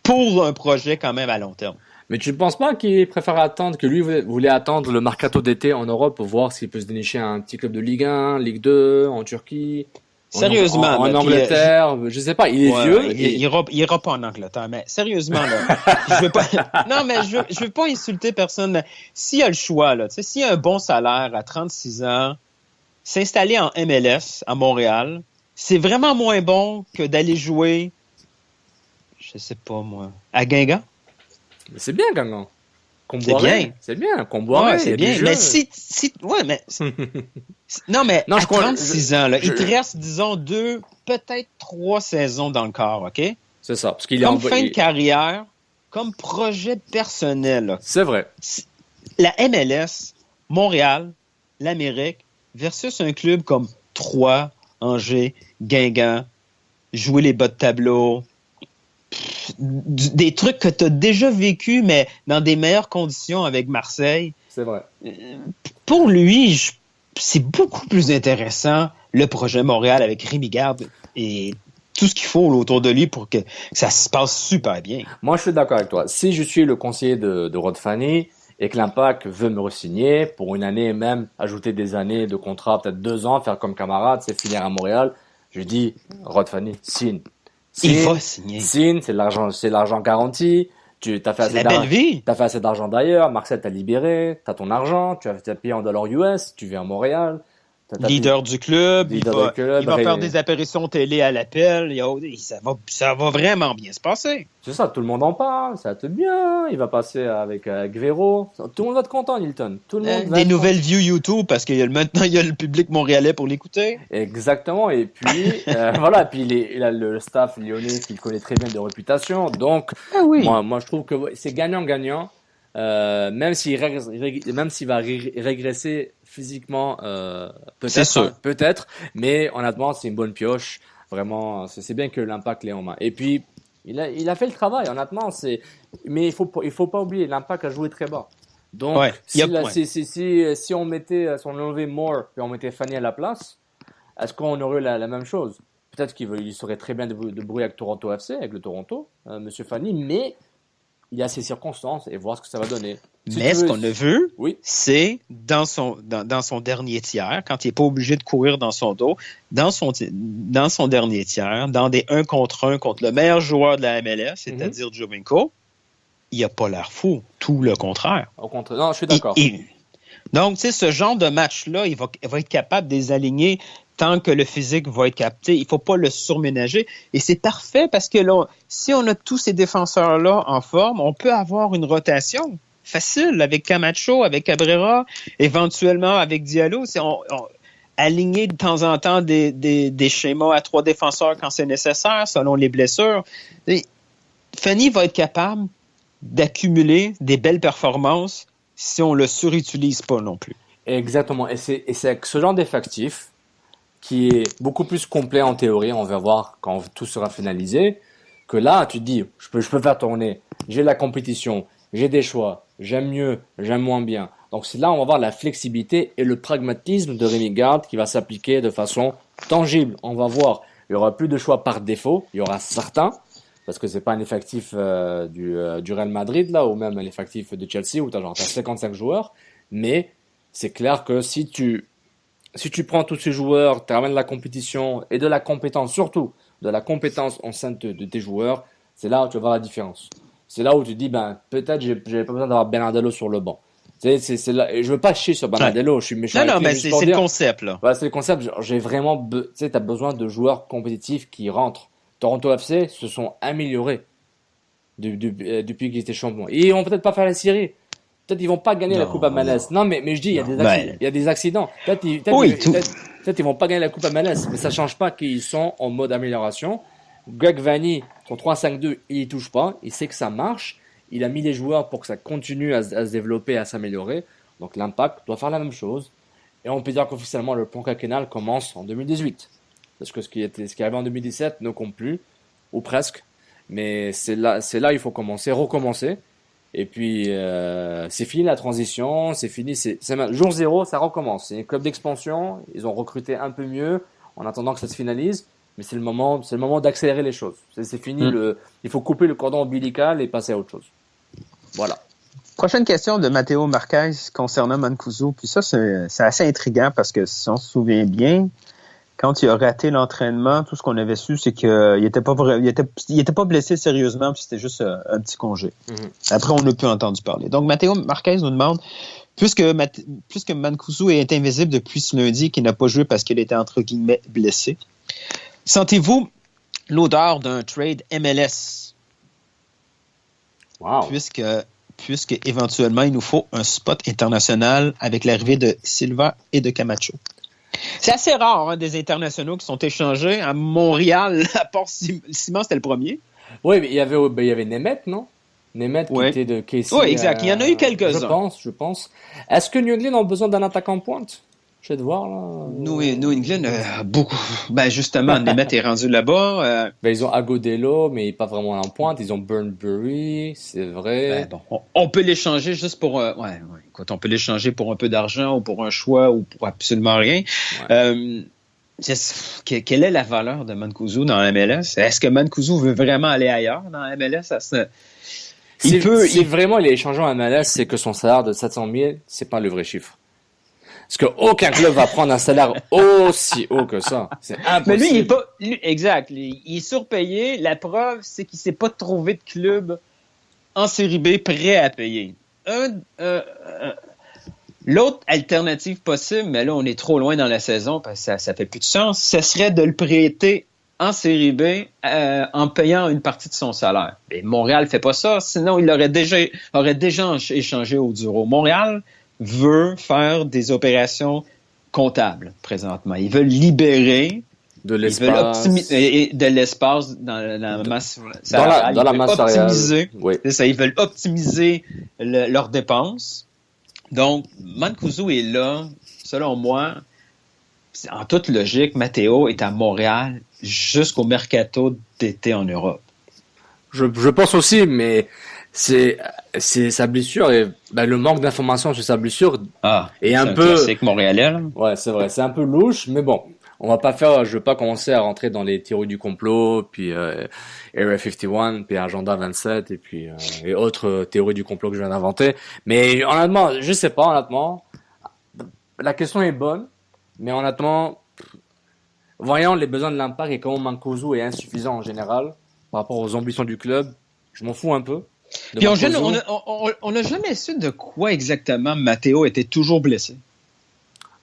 pour un projet quand même à long terme. Mais tu ne penses pas qu'il préfère attendre, que lui voulait attendre le mercato d'été en Europe pour voir s'il peut se dénicher un petit club de Ligue 1, Ligue 2, en Turquie? Sérieusement. En Angleterre, je sais pas, il est vieux. Il ira pas en Angleterre, mais sérieusement, là, je veux pas, non, mais je veux pas insulter personne, mais s'il y a le choix, là, tu sais, s'il y a un bon salaire à 36 ans, s'installer en MLS à Montréal, c'est vraiment moins bon que d'aller jouer, je sais pas moi, à Guingamp. Mais c'est bien, Guingamp. C'est bien, Comboiré. C'est bien. Mais non, mais à 36 ans, là, il te reste, disons, 2, peut-être 3 saisons dans le corps, OK? C'est ça. Parce qu'il comme fin de carrière, comme projet personnel. Là. C'est vrai. La MLS, Montréal, l'Amérique, versus un club comme Troyes, Angers, Guingamp, jouer les bas de tableau, des trucs que tu as déjà vécu, mais dans des meilleures conditions avec Marseille. C'est vrai. Pour lui, c'est beaucoup plus intéressant le projet Montréal avec Rémi Garde et tout ce qu'il faut autour de lui pour que ça se passe super bien. Moi, je suis d'accord avec toi. Si je suis le conseiller de Rod Fanny et que l'Impact veut me re-signer pour une année, même ajouter des années de contrat, peut-être 2 ans, faire comme camarade, c'est finir à Montréal, je dis, Rod Fanny, signe. Il va signer. Signe, c'est l'argent garanti. T'as fait assez d'argent d'ailleurs. Marseille t'a libéré. T'as ton argent. Tu as payé en dollars US. Tu viens à Montréal. leader du club, il va faire des apparitions télé à l'appel. Ça va vraiment bien se passer. C'est ça, tout le monde en parle, ça va être bien. Il va passer avec Véro. Tout le monde va être content, Nilton. Tout le monde des nouvelles views YouTube parce que maintenant il y a le public montréalais pour l'écouter. Exactement. Et puis voilà, puis il a le staff lyonnais qu'il connaît très bien de réputation. Donc moi je trouve que c'est gagnant-gagnant. Même s'il va régresser physiquement, peut-être, mais honnêtement, c'est une bonne pioche. Vraiment, c'est bien que l'Impact l'ait en main. Et puis, il a fait le travail, honnêtement. Mais il faut pas oublier, l'Impact a joué très bas. Donc, si on enlevait Moore et on mettait Fanny à la place, est-ce qu'on aurait la même chose? Peut-être qu'il serait très bien de brouiller avec Toronto FC, avec le Toronto, Monsieur Fanny, mais il y a ces circonstances et voir ce que ça va donner. Mais ce qu'on a vu, c'est dans son dernier tiers, quand il n'est pas obligé de courir dans son dos, dans son dernier tiers, dans des 1 contre 1 contre le meilleur joueur de la MLS, c'est-à-dire Giovinco, il n'a pas l'air fou. Tout le contraire. Au contraire. Non, je suis d'accord. Donc, tu sais, ce genre de match-là, il va être capable de les aligner tant que le physique va être capté. Il ne faut pas le surménager. Et c'est parfait parce que là, si on a tous ces défenseurs-là en forme, on peut avoir une rotation facile avec Camacho, avec Cabrera, éventuellement avec Diallo. Aligner de temps en temps des schémas à 3 défenseurs quand c'est nécessaire, selon les blessures. Et Fanny va être capable d'accumuler des belles performances si on ne le surutilise pas non plus. Exactement. Et c'est avec ce genre d'effectif qui est beaucoup plus complet en théorie, on va voir quand tout sera finalisé, que là, tu te dis, je peux faire tourner, j'ai la compétition, j'ai des choix, j'aime mieux, j'aime moins bien. Donc c'est là, on va voir la flexibilité et le pragmatisme de Rémi Garde qui va s'appliquer de façon tangible. On va voir, il y aura plus de choix par défaut, il y aura certains, parce que c'est pas un effectif du Real Madrid, là, ou même un effectif de Chelsea, où t'as 55 joueurs, mais c'est clair que si tu prends tous ces joueurs, tu ramènes de la compétition et de la compétence, surtout de la compétence en sein de tes joueurs, c'est là où tu vas voir la différence. C'est là où tu te dis, peut-être j'avais pas besoin d'avoir Bernardello sur le banc. C'est là, et je veux pas chier sur Bernardello, je suis méchant. Non, mais c'est le concept, là. Voilà, c'est le concept. J'ai vraiment, t'as besoin de joueurs compétitifs qui rentrent. Toronto FC se sont améliorés depuis qu'ils étaient champions. Et ils vont peut-être pas faire la série. Peut-être ils vont pas gagner la Coupe à MLS. Non, mais je dis, il y a des accidents. Peut-être ils vont pas gagner la Coupe à MLS, mais ça change pas qu'ils sont en mode amélioration. Greg Vanney, son 3-5-2, il y touche pas. Il sait que ça marche. Il a mis les joueurs pour que ça continue à se développer, à s'améliorer. Donc l'Impact doit faire la même chose. Et on peut dire qu'officiellement, le plan quinquennal commence en 2018. Parce que ce qui arrivait en 2017 ne compte plus, ou presque. Mais c'est là il faut recommencer. Et puis, c'est fini la transition, c'est fini, c'est jour 0, ça recommence. C'est un club d'expansion, ils ont recruté un peu mieux en attendant que ça se finalise, mais c'est le moment d'accélérer les choses. C'est fini, il faut couper le cordon ombilical et passer à autre chose. Voilà. Prochaine question de Matteo Marquez concernant Mancuso. Puis ça, c'est assez intriguant parce que si on se souvient bien, quand il a raté l'entraînement, tout ce qu'on avait su, c'est qu'il était pas blessé sérieusement, puis c'était juste un petit congé. Mm-hmm. Après, on n'a plus entendu parler. Donc, Matteo Marquez nous demande, puisque Mancuso est invisible depuis ce lundi, qu'il n'a pas joué parce qu'il était entre guillemets blessé, sentez-vous l'odeur d'un trade MLS? Wow. Puisque éventuellement, il nous faut un spot international avec l'arrivée de Silva et de Camacho. C'est assez rare, des internationaux qui sont échangés à Montréal, à part Simon, c'était le premier. Oui, mais il y avait Nemeth, non? Nemeth qui était de KC. Oui, exact. Il y en a eu quelques-uns. Je pense. Est-ce que New England a besoin d'un attaquant de pointe? Je vais te voir, là. New England, beaucoup. Justement, Nemeth est rendu là-bas. Ils ont Agudelo, mais pas vraiment en pointe. Ils ont Burnbury, c'est vrai. On peut l'échanger juste pour... Écoute, on peut l'échanger pour un peu d'argent ou pour un choix ou pour absolument rien. Ouais. Quelle est la valeur de Mancuso dans la MLS? Est-ce que Mancuso veut vraiment aller ailleurs dans la MLS? Vraiment, il est échangeant en MLS, c'est que son salaire de 700 000, c'est pas le vrai chiffre. Parce qu'aucun club va prendre un salaire aussi haut que ça. C'est impossible. Mais lui, exact. Il est surpayé. La preuve, c'est qu'il s'est pas trouvé de club en série B prêt à payer. L'autre alternative possible, mais là, on est trop loin dans la saison parce que ça fait plus de sens, ce serait de le prêter en Série B en payant une partie de son salaire. Et Montréal fait pas ça, sinon il aurait déjà échangé Oduro. Montréal veut faire des opérations comptables présentement. Ils veulent libérer de l'espace, de l'espace dans la masse salariale. Dans la masse salariale. Oui. C'est ça, ils veulent optimiser leurs dépenses. Donc, Mancuso est là, selon moi, en toute logique, Matteo est à Montréal jusqu'au mercato d'été en Europe. Je pense aussi, mais c'est sa blessure et le manque d'informations sur sa blessure est un peu classique montréalais. Là. Ouais, c'est vrai, c'est un peu louche, mais bon, je veux pas commencer à rentrer dans les théories du complot, puis Area 51, puis Agenda 27 et puis et autres théories du complot que je viens d'inventer. Mais honnêtement, je sais pas honnêtement. La question est bonne, mais honnêtement, voyant les besoins de l'Impact et comment Mancuso est insuffisant en général par rapport aux ambitions du club, je m'en fous un peu. Puis on n'a jamais su de quoi exactement Matteo était toujours blessé.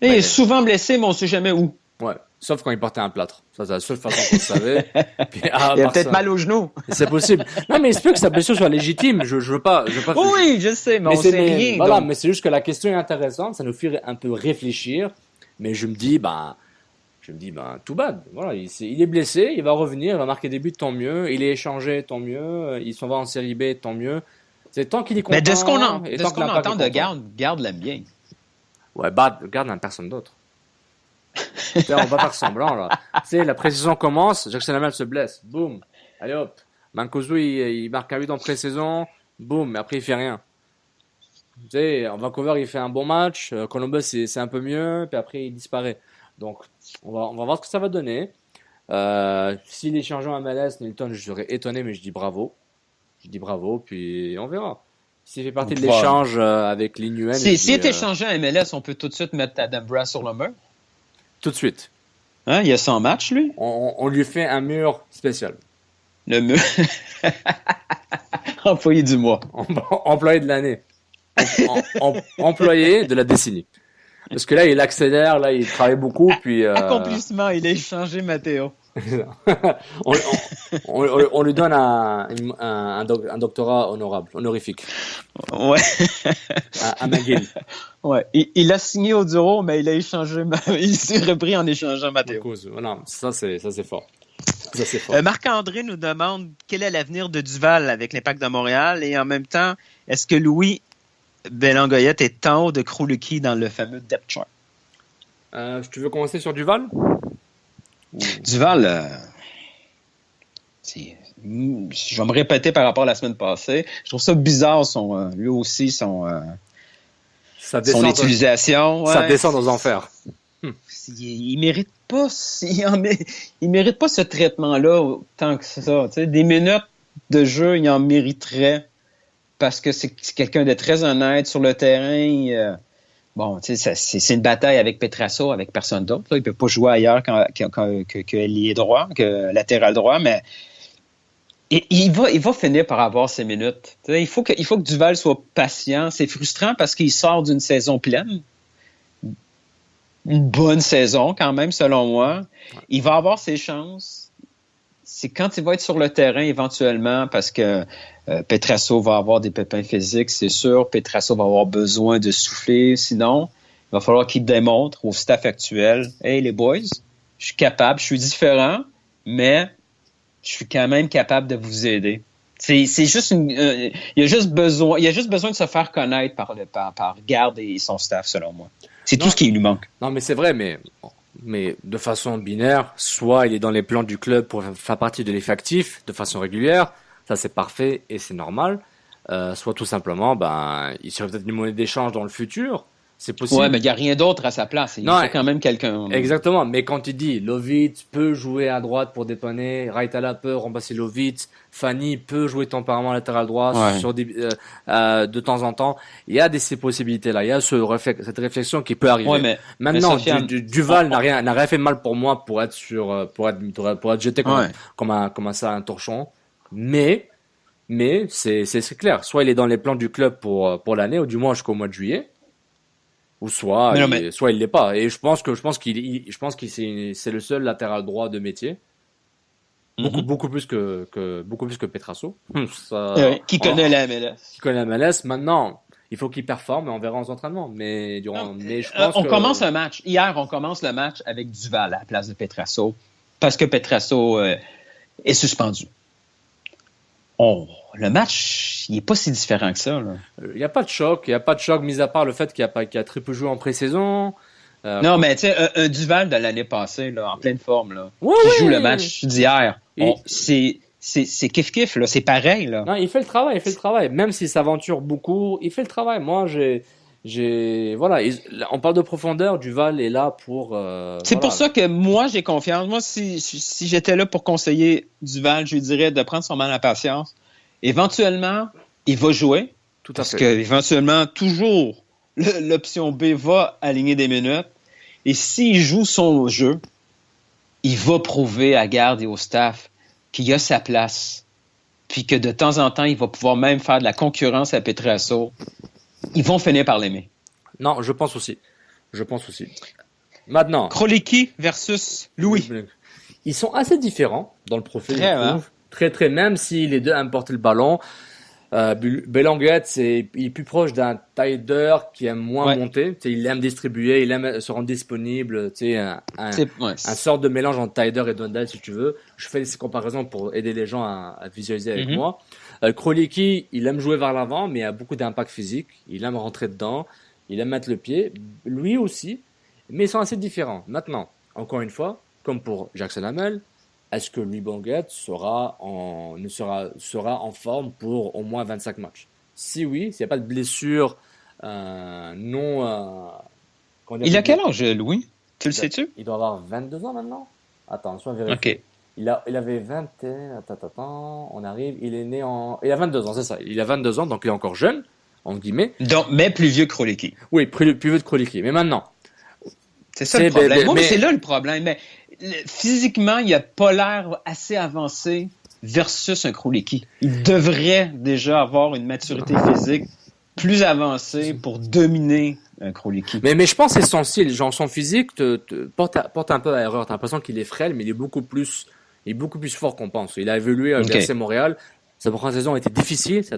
Il est souvent blessé, mais on ne sait jamais où. Ouais, sauf quand il portait un plâtre. Ça, c'est la seule façon qu'on le savait. Puis, il a peut-être mal au genou. C'est possible. Non, mais il se peut que sa blessure soit légitime. Je veux pas. Oui, je sais, mais on sait rien. Voilà, donc. mais c'est juste que la question est intéressante. Ça nous fait un peu réfléchir. Mais je me dis, tout bad. Voilà, il est blessé, il va revenir, il va marquer des buts, tant mieux. Il est échangé, tant mieux. Il s'en va en Série B, tant mieux. C'est tant qu'il est content. Mais de ce qu'on entend de Garde l'aime bien. Ouais, Garde n'a personne d'autre. On va faire semblant, là. Tu sais, la pré-saison commence, Jackson Hamel se blesse. Boum. Allez hop. Mancuso, il marque un but en pré-saison. Boum. Mais après, il fait rien. Tu sais, en Vancouver, il fait un bon match. Columbus, c'est un peu mieux. Puis après, il disparaît. Donc, on va voir ce que ça va donner. S'il est changé en MLS, Nilton, je serais étonné, mais je dis bravo. Puis on verra. S'il fait partie de l'échange avec l'Inuan. S'il est échangé en MLS, on peut tout de suite mettre Adam Brass sur le mur. Tout de suite. Hein, il y a 100 matchs, lui. On lui fait un mur spécial. Le mur. Employé du mois. Employé de l'année. Employé de la décennie. Parce que là, il accélère, là, il travaille beaucoup, puis... Accomplissement, il a échangé Matteo. on lui donne un doctorat honorifique. Ouais. À McGill. Ouais. Il a signé Oduro, mais il a échangé, il s'est repris en échangeant Matteo. Non, ça c'est fort. Marc-André nous demande quel est l'avenir de Duval avec l'Impact de Montréal et en même temps, est-ce que Louis Belangoyette est en haut de Kruluki dans le fameux depth chart? Tu veux commencer sur Duval? Duval, je vais me répéter par rapport à la semaine passée. Je trouve ça bizarre, lui aussi, son utilisation. Ça descend aux enfers. Il mérite pas, il mérite pas ce traitement-là autant que ça. Tu sais, des minutes de jeu, il en mériterait parce que c'est quelqu'un de très honnête sur le terrain. Bon, tu sais, c'est une bataille avec Petrasso, avec personne d'autre. Là. Il peut pas jouer ailleurs que l'ailier droit, que latéral droit, mais il va finir par avoir ses minutes. Tu sais, il faut que Duval soit patient. C'est frustrant parce qu'il sort d'une saison pleine. Une bonne saison quand même, selon moi. Il va avoir ses chances. C'est quand il va être sur le terrain éventuellement parce que Petrasso va avoir des pépins physiques, c'est sûr. Petrasso va avoir besoin de souffler. Sinon, il va falloir qu'il démontre au staff actuel, « Hey, les boys, je suis capable, je suis différent, mais je suis quand même capable de vous aider. » C'est juste il y a juste besoin de se faire connaître par Garde et son staff, selon moi. C'est tout ce qui lui manque. Non, mais c'est vrai, mais de façon binaire, soit il est dans les plans du club pour faire partie de l'effectif de façon régulière, ça c'est parfait et c'est normal, soit tout simplement, il serait peut-être une monnaie d'échange dans le futur, c'est possible. Ouais, mais il n'y a rien d'autre à sa place, il faut quand même quelqu'un. Exactement, mais quand il dit Lovitz peut jouer à droite pour dépanner, Raitala peut remplacer Lovitz, Fanny peut jouer temporairement latéral droit sur de temps en temps, il y a ces possibilités-là, il y a cette réflexion qui peut arriver. Ouais, mais maintenant, Duval n'a rien fait de mal pour moi pour être jeté comme un torchon, mais c'est clair, soit il est dans les plans du club pour l'année, ou du moins jusqu'au mois de juillet, Ou soit il l'est pas. Et je pense que c'est le seul latéral droit de métier. Beaucoup plus que Petrasso. Qui connaît la MLS. Qui connaît la MLS. Maintenant, il faut qu'il performe et on verra aux entraînements. Mais je pense commence un match. Hier, on commence le match avec Duval à la place de Petrasso parce que Petrasso est suspendu. Le match, il n'est pas si différent que ça. Il n'y a pas de choc, mis à part le fait qu'il a très peu joué en pré-saison. Non, mais tu sais, un Duval de l'année passée, là, en pleine forme, là, qui joue le match d'hier, c'est kiff-kiff, là, c'est pareil. Là. Non, il fait le travail. Même s'il s'aventure beaucoup, il fait le travail. Moi, voilà, on parle de profondeur, Duval est là pour... c'est pour ça que moi, j'ai confiance. Moi, si j'étais là pour conseiller Duval, je lui dirais de prendre son mal à patience. Éventuellement, il va jouer. Tout à parce fait. que éventuellement, toujours, l'option B va aligner des minutes. Et s'il joue son jeu, il va prouver à Garde et au staff qu'il a sa place. Puis que de temps en temps, il va pouvoir même faire de la concurrence à Petrasso. Ils vont finir par l'aimer. Non, je pense aussi. Maintenant. Kroliki versus Louis. Ils sont assez différents dans le profil. Très, très, même si les deux aiment porter le ballon. Belanguet, il est plus proche d'un Taider qui aime moins monter. Il aime distribuer, il aime se rendre disponible. Un sorte de mélange entre Taider et Dondal, si tu veux. Je fais ces comparaisons pour aider les gens à visualiser avec moi. Kroliki, il aime jouer vers l'avant, mais il a beaucoup d'impact physique. Il aime rentrer dedans. Il aime mettre le pied. Lui aussi. Mais ils sont assez différents. Maintenant, encore une fois, comme pour Jackson Hamel, est-ce que Louis Belanguet sera en forme pour au moins 25 matchs? Si oui, s'il n'y a pas de blessure Il a quel âge, Louis? Tu le sais-tu? Il doit avoir 22 ans maintenant. Attends, sois vérifié. OK. Il avait 21... Attends, on arrive. Il est né en... Il a 22 ans, c'est ça. Il a 22 ans, donc il est encore jeune, entre guillemets. Donc, mais plus vieux que Kroliki. Oui, plus vieux que Kroliki. Mais maintenant... C'est ça le problème. Mais c'est là le problème. Mais physiquement, il n'a pas l'air assez avancé versus un Kroliki. Il devrait déjà avoir une maturité physique plus avancée pour dominer un Kroliki. Mais je pense que c'est son style. Genre, son physique porte un peu à erreur. T'as l'impression qu'il est frêle, mais il est beaucoup plus fort qu'on pense. Il a évolué avec le FC Montréal. Sa première saison a été difficile. Sa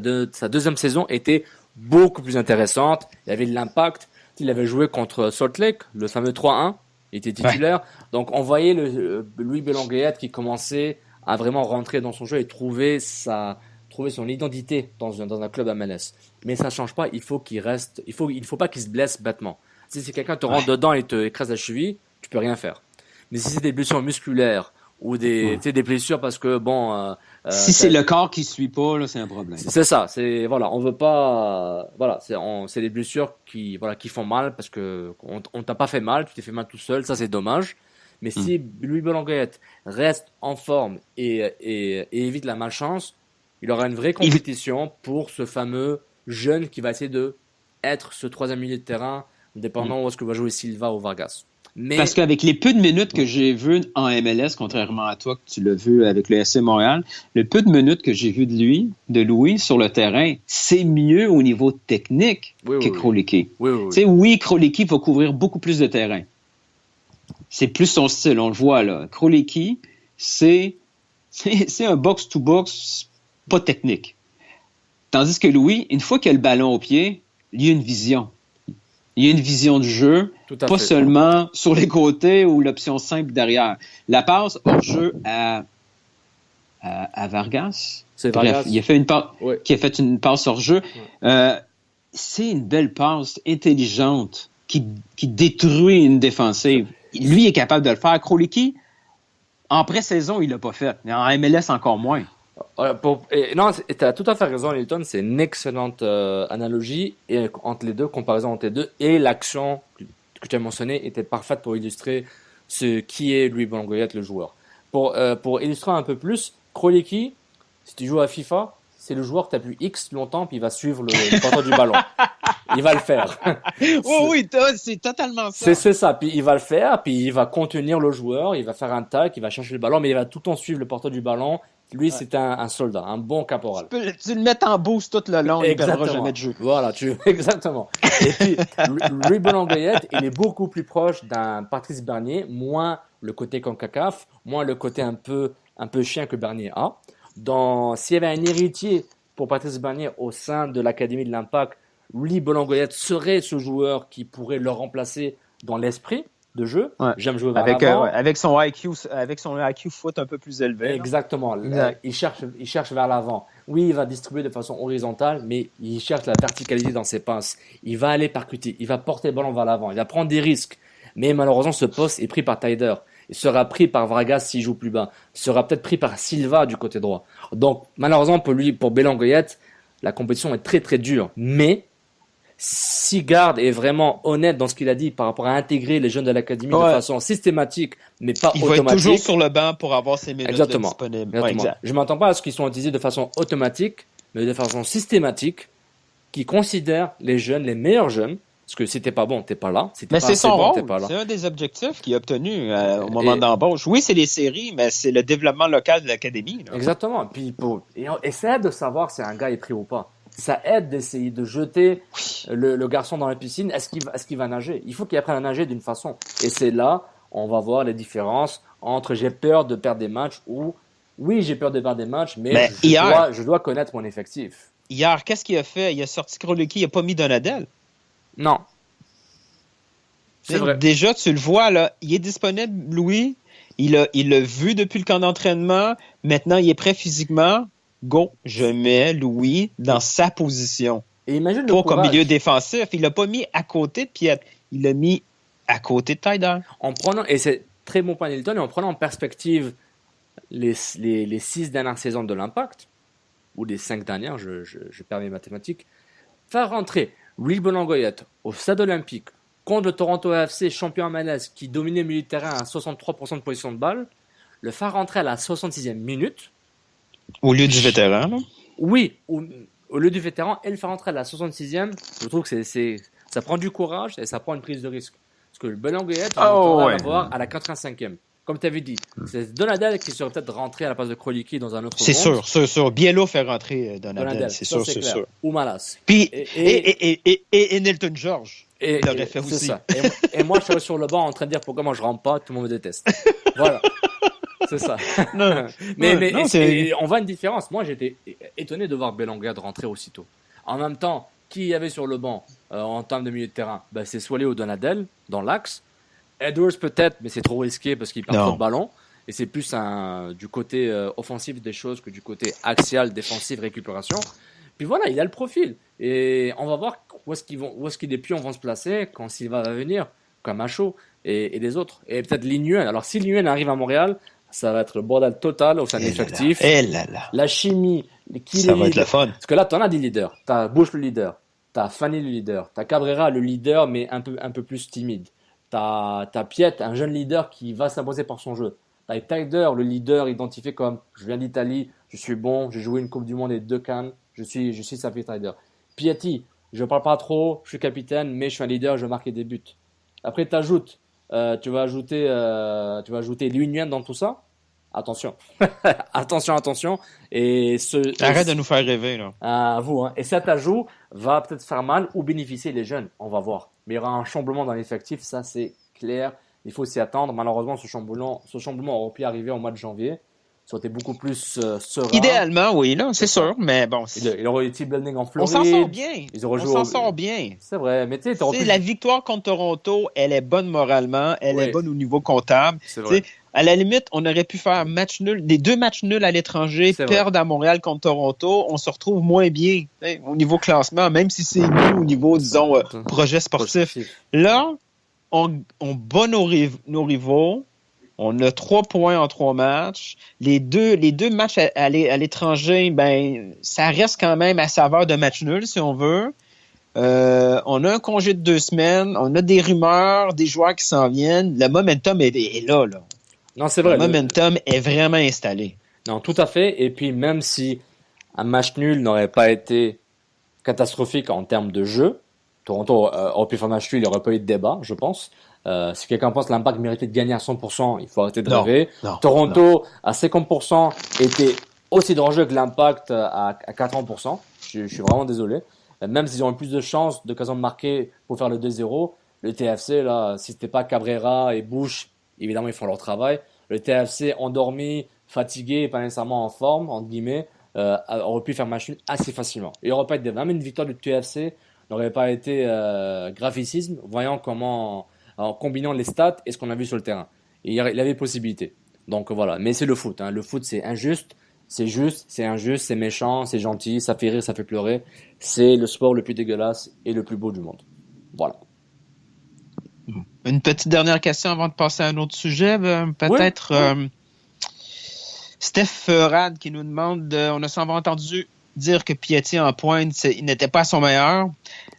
deuxième saison était beaucoup plus intéressante. Il avait de l'impact. Il avait joué contre Salt Lake, le fameux 3-1. Il était titulaire. Donc, on voyait Louis Belanguet qui commençait à vraiment rentrer dans son jeu et trouver son identité dans un club MLS. Mais ça change pas. Il faut qu'il reste. Il faut pas qu'il se blesse bêtement. Si quelqu'un te rentre dedans et te écrase la cheville, tu peux rien faire. Mais si c'est des blessures musculaires ou des blessures parce que si c'est le corps qui suit pas, là, c'est un problème. C'est ça. On veut pas. C'est des blessures qui font mal parce que on t'a pas fait mal, tu t'es fait mal tout seul. Ça, c'est dommage. Mais si Louis Belanguet reste en forme et évite la malchance, il aura une vraie compétition pour ce fameux jeune qui va essayer de être ce troisième milieu de terrain, dépendant où est-ce que va jouer Silva ou Vargas. Parce qu'avec les peu de minutes que j'ai vues en MLS, contrairement à toi que tu l'as vu avec le SC Montréal, le peu de minutes que j'ai vues de Louis sur le terrain, c'est mieux au niveau technique que Kroliki. Oui, Kroliki va couvrir beaucoup plus de terrain. C'est plus son style, on le voit là. Kroliki, c'est un box-to-box pas technique. Tandis que Louis, une fois qu'il a le ballon au pied, il y a une vision. Il y a une vision du jeu, pas seulement sur les côtés ou l'option simple derrière. La passe hors jeu à Vargas. C'est Vargas. Bref, il a fait une passe hors jeu. C'est une belle passe intelligente qui détruit une défensive. Lui est capable de le faire. Kroliki, en pré-saison, il l'a pas fait. Mais en MLS, encore moins. Non, tu as tout à fait raison, Hilton. C'est une excellente analogie entre les deux, comparaison entre les deux. Et l'action que tu as mentionnée était parfaite pour illustrer ce qui est Louis Belanguet, le joueur. Pour illustrer un peu plus, Kroliki, si tu joues à FIFA, c'est le joueur que tu appuies X longtemps, puis il va suivre le porteur du ballon. Il va le faire. Oui, c'est totalement ça. C'est ça. Puis il va le faire, puis il va contenir le joueur, il va faire un tac, il va chercher le ballon, mais il va tout le temps suivre le porteur du ballon Lui, c'est un soldat, un bon caporal. Tu le mets en boost tout le long, il ne perdra jamais de jeu. Voilà, exactement. Et puis, Louis Bolangoyette, il est beaucoup plus proche d'un Patrice Bernier, moins le côté CONCACAF, moins le côté un peu chien que Bernier a. S'il y avait un héritier pour Patrice Bernier au sein de l'Académie de l'Impact, Louis Bolangoyette serait ce joueur qui pourrait le remplacer dans l'esprit de jeu. Ouais. J'aime jouer vers l'avant. Avec son IQ foot un peu plus élevé. Exactement. Il cherche vers l'avant. Oui, il va distribuer de façon horizontale, mais il cherche la verticalité dans ses passes. Il va aller percuter. Il va porter le ballon vers l'avant. Il va prendre des risques. Mais malheureusement, ce poste est pris par Taider. Il sera pris par Vargas s'il joue plus bas. Il sera peut-être pris par Silva du côté droit. Donc, malheureusement, pour Bolangoyette, la compétition est très très dure. Mais si Garde est vraiment honnête dans ce qu'il a dit par rapport à intégrer les jeunes de l'académie de façon systématique, mais pas automatique. Il va être toujours sur le banc pour avoir ses minutes disponibles. Ouais, je ne m'attends pas à ce qu'ils soient utilisés de façon automatique, mais de façon systématique, qui considèrent les jeunes, les meilleurs jeunes, parce que si t'es pas bon, t'es pas là. Si mais c'est son rôle. C'est un des objectifs qu'il a obtenu au moment d'embauche. Oui, c'est les séries, mais c'est le développement local de l'académie. Là. Exactement. Puis essaie de savoir si un gars est pris ou pas. Ça aide d'essayer de jeter le garçon dans la piscine. Est-ce qu'il va nager? Il faut qu'il apprenne à nager d'une façon. Et c'est là, on va voir les différences entre j'ai peur de perdre des matchs ou oui, j'ai peur de perdre des matchs, mais je dois connaître mon effectif. Hier, qu'est-ce qu'il a fait? Il a sorti Kroliki, il n'a pas mis Donadel. Non. C'est vrai. Déjà, tu le vois, là, il est disponible, Louis. Il l'a vu depuis le camp d'entraînement. Maintenant, il est prêt physiquement. Go, je mets Louis dans sa position. Et imagine pas comme milieu défensif. Il l'a pas mis à côté de Piet. Il l'a mis à côté de Taider. Et c'est très bon point d'Hilton, et en prenant en perspective les 6 dernières saisons de l'Impact, ou les 5 dernières, je perds mes mathématiques, faire rentrer Louis Bolangoyette au stade olympique contre le Toronto AFC, champion MLS, qui dominait le milieu de terrain à 63% de position de balle, le faire rentrer à la 66e minute. Au lieu du vétéran, là? Oui, au lieu du vétéran, et le faire rentrer à la 66e, je trouve que ça prend du courage et ça prend une prise de risque. Parce que le Bolangoyette, on va l'avoir à la 85e. Comme tu avais dit, c'est Donadel qui serait peut-être rentré à la place de Kroliki dans un autre monde. C'est sûr. Biello fait rentrer Donadel, c'est sûr. Ou Malas. Puis, et Nelton George. Il l'aurait fait aussi. Ça. Et moi, je serais sur le banc en train de dire pourquoi moi je rentre pas, tout le monde me déteste. Voilà. C'est ça. Mais on voit une différence. Moi, j'étais étonné de voir Bolangoyette rentrer aussitôt. En même temps, qui y avait sur le banc en termes de milieu de terrain? C'est Swaley ou Donadel dans l'axe. Edwards peut-être, mais c'est trop risqué parce qu'il perd trop de ballon. Et c'est plus du côté offensif des choses que du côté axial, défensif, récupération. Puis voilà, il a le profil. Et on va voir où est-ce que les pions vont se placer quand Silva va venir, comme Macho et les autres. Et peut-être Linuen. Alors si Linuen arrive à Montréal, ça va être le bordel total au sein de l'effectif. La chimie. Ça va être le fun. Parce que là, tu en as des leaders. Tu as Bush le leader. Tu as Fanny le leader. Tu as Cabrera le leader, mais un peu plus timide. T'as Piet, un jeune leader qui va s'imposer par son jeu. T'as Taider, le leader identifié comme je viens d'Italie, je suis bon, j'ai joué une Coupe du Monde et 2 Cannes, je suis Safi Taider. Piatti, je parle pas trop, je suis capitaine, mais je suis un leader, je vais marquer des buts. Après, tu vas ajouter Linuen dans tout ça. Attention. attention. Arrête de nous faire rêver, là. À vous, hein. Et cet ajout va peut-être faire mal ou bénéficier les jeunes. On va voir. Mais il y aura un chamboulement dans l'effectif, ça c'est clair. Il faut s'y attendre. Malheureusement, ce chamboulement aurait pu arriver au mois de janvier. Ça aurait été beaucoup plus serein. Idéalement, oui, là, c'est sûr. Mais bon. Il aurait eu team building en Floride. On s'en sort bien. On s'en sort bien. C'est vrai. Mais tu sais, la victoire contre Toronto, elle est bonne moralement. Elle est bonne au niveau comptable. C'est vrai. À la limite, on aurait pu faire des 2 matchs nuls à l'étranger, perdre à Montréal contre Toronto. On se retrouve moins bien au niveau classement, même si c'est mieux au niveau, disons, projet sportif. Là, on bat nos rivaux. On a 3 points en 3 matchs. Les deux matchs à l'étranger, ça reste quand même à saveur de match nul, si on veut. On a un congé de 2 semaines. On a des rumeurs, des joueurs qui s'en viennent. Le momentum est là. Non, c'est vrai. Le momentum est vraiment installé. Non, tout à fait. Et puis, même si un match nul n'aurait pas été catastrophique en termes de jeu, Toronto aurait pu faire un match nul, il n'y aurait pas eu de débat, je pense. Si quelqu'un pense que l'Impact méritait de gagner à 100%, il faut arrêter de rêver. Toronto, à 50%, était aussi dangereux que l'Impact à 80%. Je suis vraiment désolé. Même s'ils ont eu plus de chances d'occasion de marquer pour faire le 2-0, le TFC, là, si c'était pas Cabrera et Bush, évidemment, ils font leur travail. Le TFC, endormi, fatigué, pas nécessairement en forme, entre guillemets, aurait pu faire match nul assez facilement. Il aurait pas été, même une victoire du TFC n'aurait pas été graphicisme, voyant comment, en combinant les stats et ce qu'on a vu sur le terrain. Et il avait possibilité. Donc voilà. Mais c'est le foot, hein. Le foot, c'est injuste. C'est juste, c'est injuste, c'est méchant, c'est gentil, ça fait rire, ça fait pleurer. C'est le sport le plus dégueulasse et le plus beau du monde. Voilà. Une petite dernière question avant de passer à un autre sujet. Peut-être oui. Steph Rad qui nous demande, on a souvent entendu dire que Piatti en pointe, il n'était pas à son meilleur.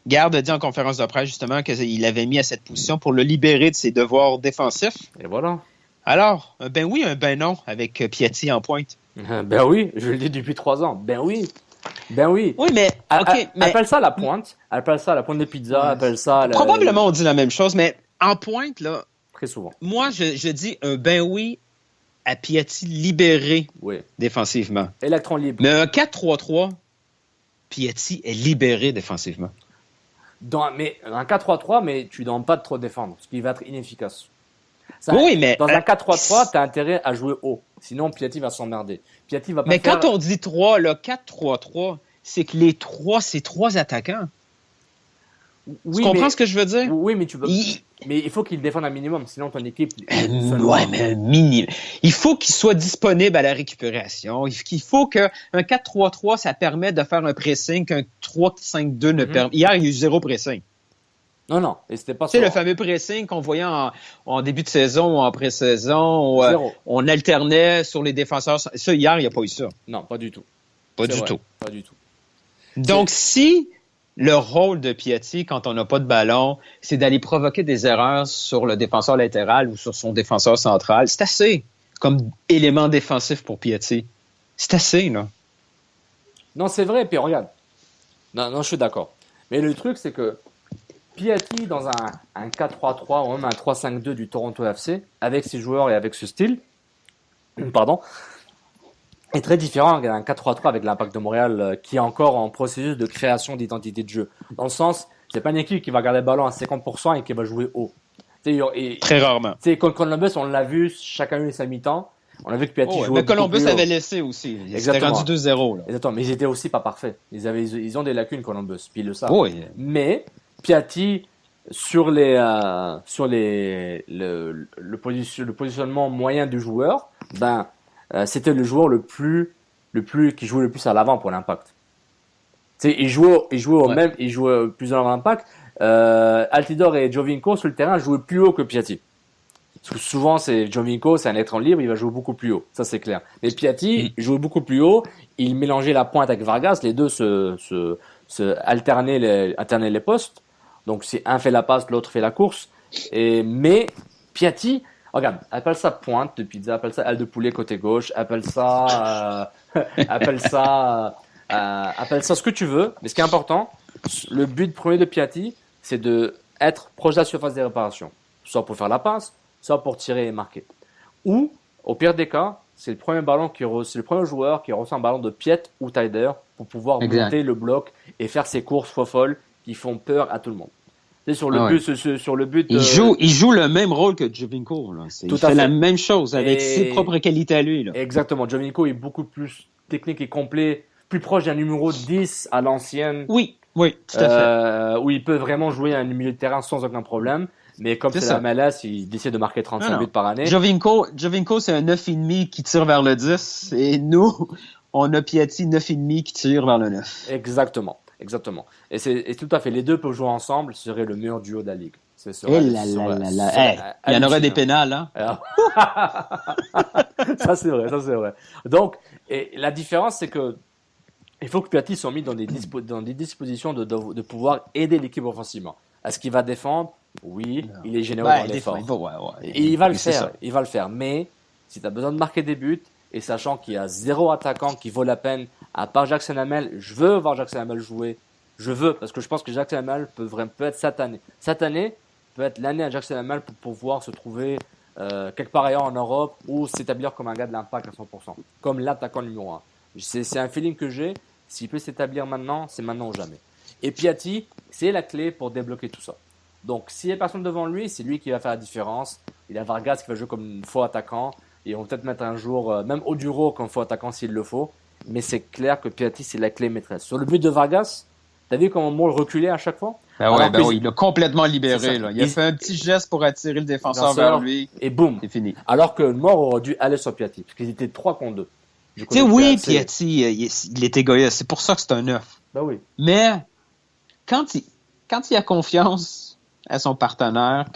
Garde a dit en conférence de presse justement qu'il avait mis à cette position pour le libérer de ses devoirs défensifs. Et voilà. Alors, ben oui, un ben non avec Piatti en pointe. Ben oui, je le dis depuis 3 ans. Ben oui. Oui, mais appelle ça la pointe. Appelle ça la pointe de pizza. Ouais. Appelle ça. Probablement on dit la même chose, mais en pointe là. Très souvent. Moi, je dis un ben oui à Piatti libéré défensivement. Électron libre. Mais un 4-3-3, Piatti est libéré défensivement. Mais un 4-3-3, mais tu ne donnes pas de trop défendre, ce qui va être inefficace. Mais dans un 4-3-3, tu as intérêt à jouer haut. Sinon, Piatti va s'emmerder. Piatti va pas mais quand on dit 3, là, 4-3-3, c'est que les 3, c'est 3 attaquants. Oui, tu comprends ce que je veux dire? Oui, mais tu peux. Mais il faut qu'il défende un minimum, sinon ton équipe. Mais un minimum. Il faut qu'il soit disponible à la récupération. Il faut qu'un 4-3-3, ça permet de faire un pressing qu'un 3-5-2 ne permet. Hier, il y a eu 0 pressing. Non, et c'était pas ça. Tu sais, le fameux pressing qu'on voyait en début de saison ou en pré-saison, où on alternait sur les défenseurs. Ça, hier, il n'y a pas eu ça. Non, pas du tout. Pas du tout. Donc, si le rôle de Piatti, quand on n'a pas de ballon, c'est d'aller provoquer des erreurs sur le défenseur latéral ou sur son défenseur central, c'est assez comme élément défensif pour Piatti. C'est assez, là. Non, c'est vrai, puis regarde. Non, je suis d'accord. Mais le truc, c'est que Piatti, dans un 4-3-3 ou même un 3-5-2 du Toronto FC, avec ses joueurs et avec ce style, est très différent d'un 4-3-3 avec l'Impact de Montréal qui est encore en processus de création d'identité de jeu. Dans le sens, c'est pas une équipe qui va garder le ballon à 50% et qui va jouer haut. Très rarement. Contre Columbus, on l'a vu, chacun a eu sa mi-temps. On a vu que Piatti jouait. Mais Columbus avait laissé aussi. C'était rendu 2-0. Là. Exactement, mais ils étaient aussi pas parfaits. Ils ont des lacunes, Columbus, puis ils le savent. Oui. Mais Piatti, sur le positionnement moyen du joueur, c'était le joueur qui jouait le plus à l'avant pour l'Impact. Il jouait plus à l'Impact. Altidore et Giovinco sur le terrain jouaient plus haut que Piatti. Parce que souvent, Giovinco, c'est un électron libre, il va jouer beaucoup plus haut. Ça, c'est clair. Mais Piatti jouait beaucoup plus haut. Il mélangeait la pointe avec Vargas. Les deux alternaient les postes. Donc, si un fait la passe, l'autre fait la course. Mais Piatti, regarde, appelle ça pointe de pizza, appelle ça aile de poulet côté gauche, appelle ça ce que tu veux. Mais ce qui est important, le but premier de Piatti, c'est de être proche de la surface des réparations. Soit pour faire la passe, soit pour tirer et marquer. Ou, au pire des cas, c'est le premier joueur qui reçoit un ballon de Piet ou Taider pour pouvoir monter le bloc et faire ses courses folles qui font peur à tout le monde. Sur le but, il joue le même rôle que Giovinco. Il fait la même chose avec ses propres qualités à lui. Là. Exactement. Giovinco est beaucoup plus technique et complet, plus proche d'un numéro 10 à l'ancienne. Oui, tout à fait. Où il peut vraiment jouer un milieu de terrain sans aucun problème. Mais comme c'est la MLS, il décide de marquer 35 buts par année. Giovinco, c'est un 9,5 qui tire vers le 10. Et nous, on a Piatti 9,5 qui tire vers le 9. Exactement. Et tout à fait. Les deux peuvent jouer ensemble, ce serait le meilleur duo de la ligue. Il y en aurait des pénales, hein? Ça, c'est vrai. Donc, la différence, c'est que il faut que Piatti soit mis dans des dispositions de pouvoir aider l'équipe offensivement. Est-ce qu'il va défendre? Oui, il est généreux dans l'effort. Et il va le faire. Mais si tu as besoin de marquer des buts, et sachant qu'il y a 0 attaquant qui vaut la peine, à part Jackson Hamel, je veux voir Jackson Hamel jouer. Parce que je pense que Jackson Hamel peut être cette année. Cette année peut être l'année à Jackson Hamel pour pouvoir se trouver quelque part ailleurs en Europe ou s'établir comme un gars de l'Impact à 100%, comme l'attaquant numéro 1. C'est un feeling que j'ai. S'il peut s'établir maintenant, c'est maintenant ou jamais. Et Piatti, c'est la clé pour débloquer tout ça. Donc, s'il n'y a personne devant lui, c'est lui qui va faire la différence. Il y a Vargas qui va jouer comme faux attaquant. Et on va peut-être mettre un jour, même Oduro comme faux attaquant s'il le faut. Mais c'est clair que Piatti, c'est la clé maîtresse. Sur le but de Vargas, t'as vu comment Moore reculait à chaque fois? Oui, il l'a complètement libéré. Là. Il a fait un petit geste pour attirer le défenseur vers lui. Et boum, c'est fini. Alors que Moore aurait dû aller sur Piatti, parce qu'ils étaient 3 contre 2. Tu sais, oui, Piatti, il est égoïste. C'est pour ça que c'est un 9. Ben oui. Mais quand il a confiance à son partenaire,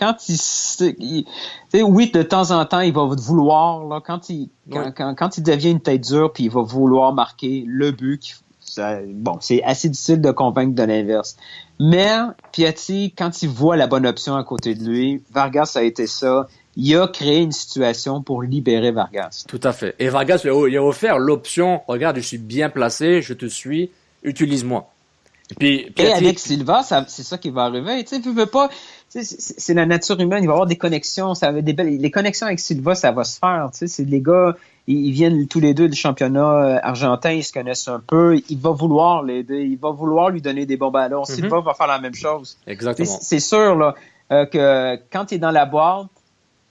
oui, de temps en temps, il va vouloir, là, quand il devient une tête dure, puis il va vouloir marquer le but. C'est assez difficile de convaincre de l'inverse. Mais Piatti, quand il voit la bonne option à côté de lui, Vargas a été ça. Il a créé une situation pour libérer Vargas. Tout à fait. Et Vargas il a offert l'option, regarde, je suis bien placé, je te suis, utilise-moi. Et avec Silva, c'est ça qui va arriver. Tu sais, pas. C'est la nature humaine. Il va y avoir des connexions. Les connexions avec Silva, ça va se faire. Tu sais, c'est les gars. Ils viennent tous les deux du championnat argentin. Ils se connaissent un peu. Il va vouloir l'aider. Il va vouloir lui donner des bons ballons. Silva va faire la même chose. Exactement. C'est sûr là que quand il est dans la boîte,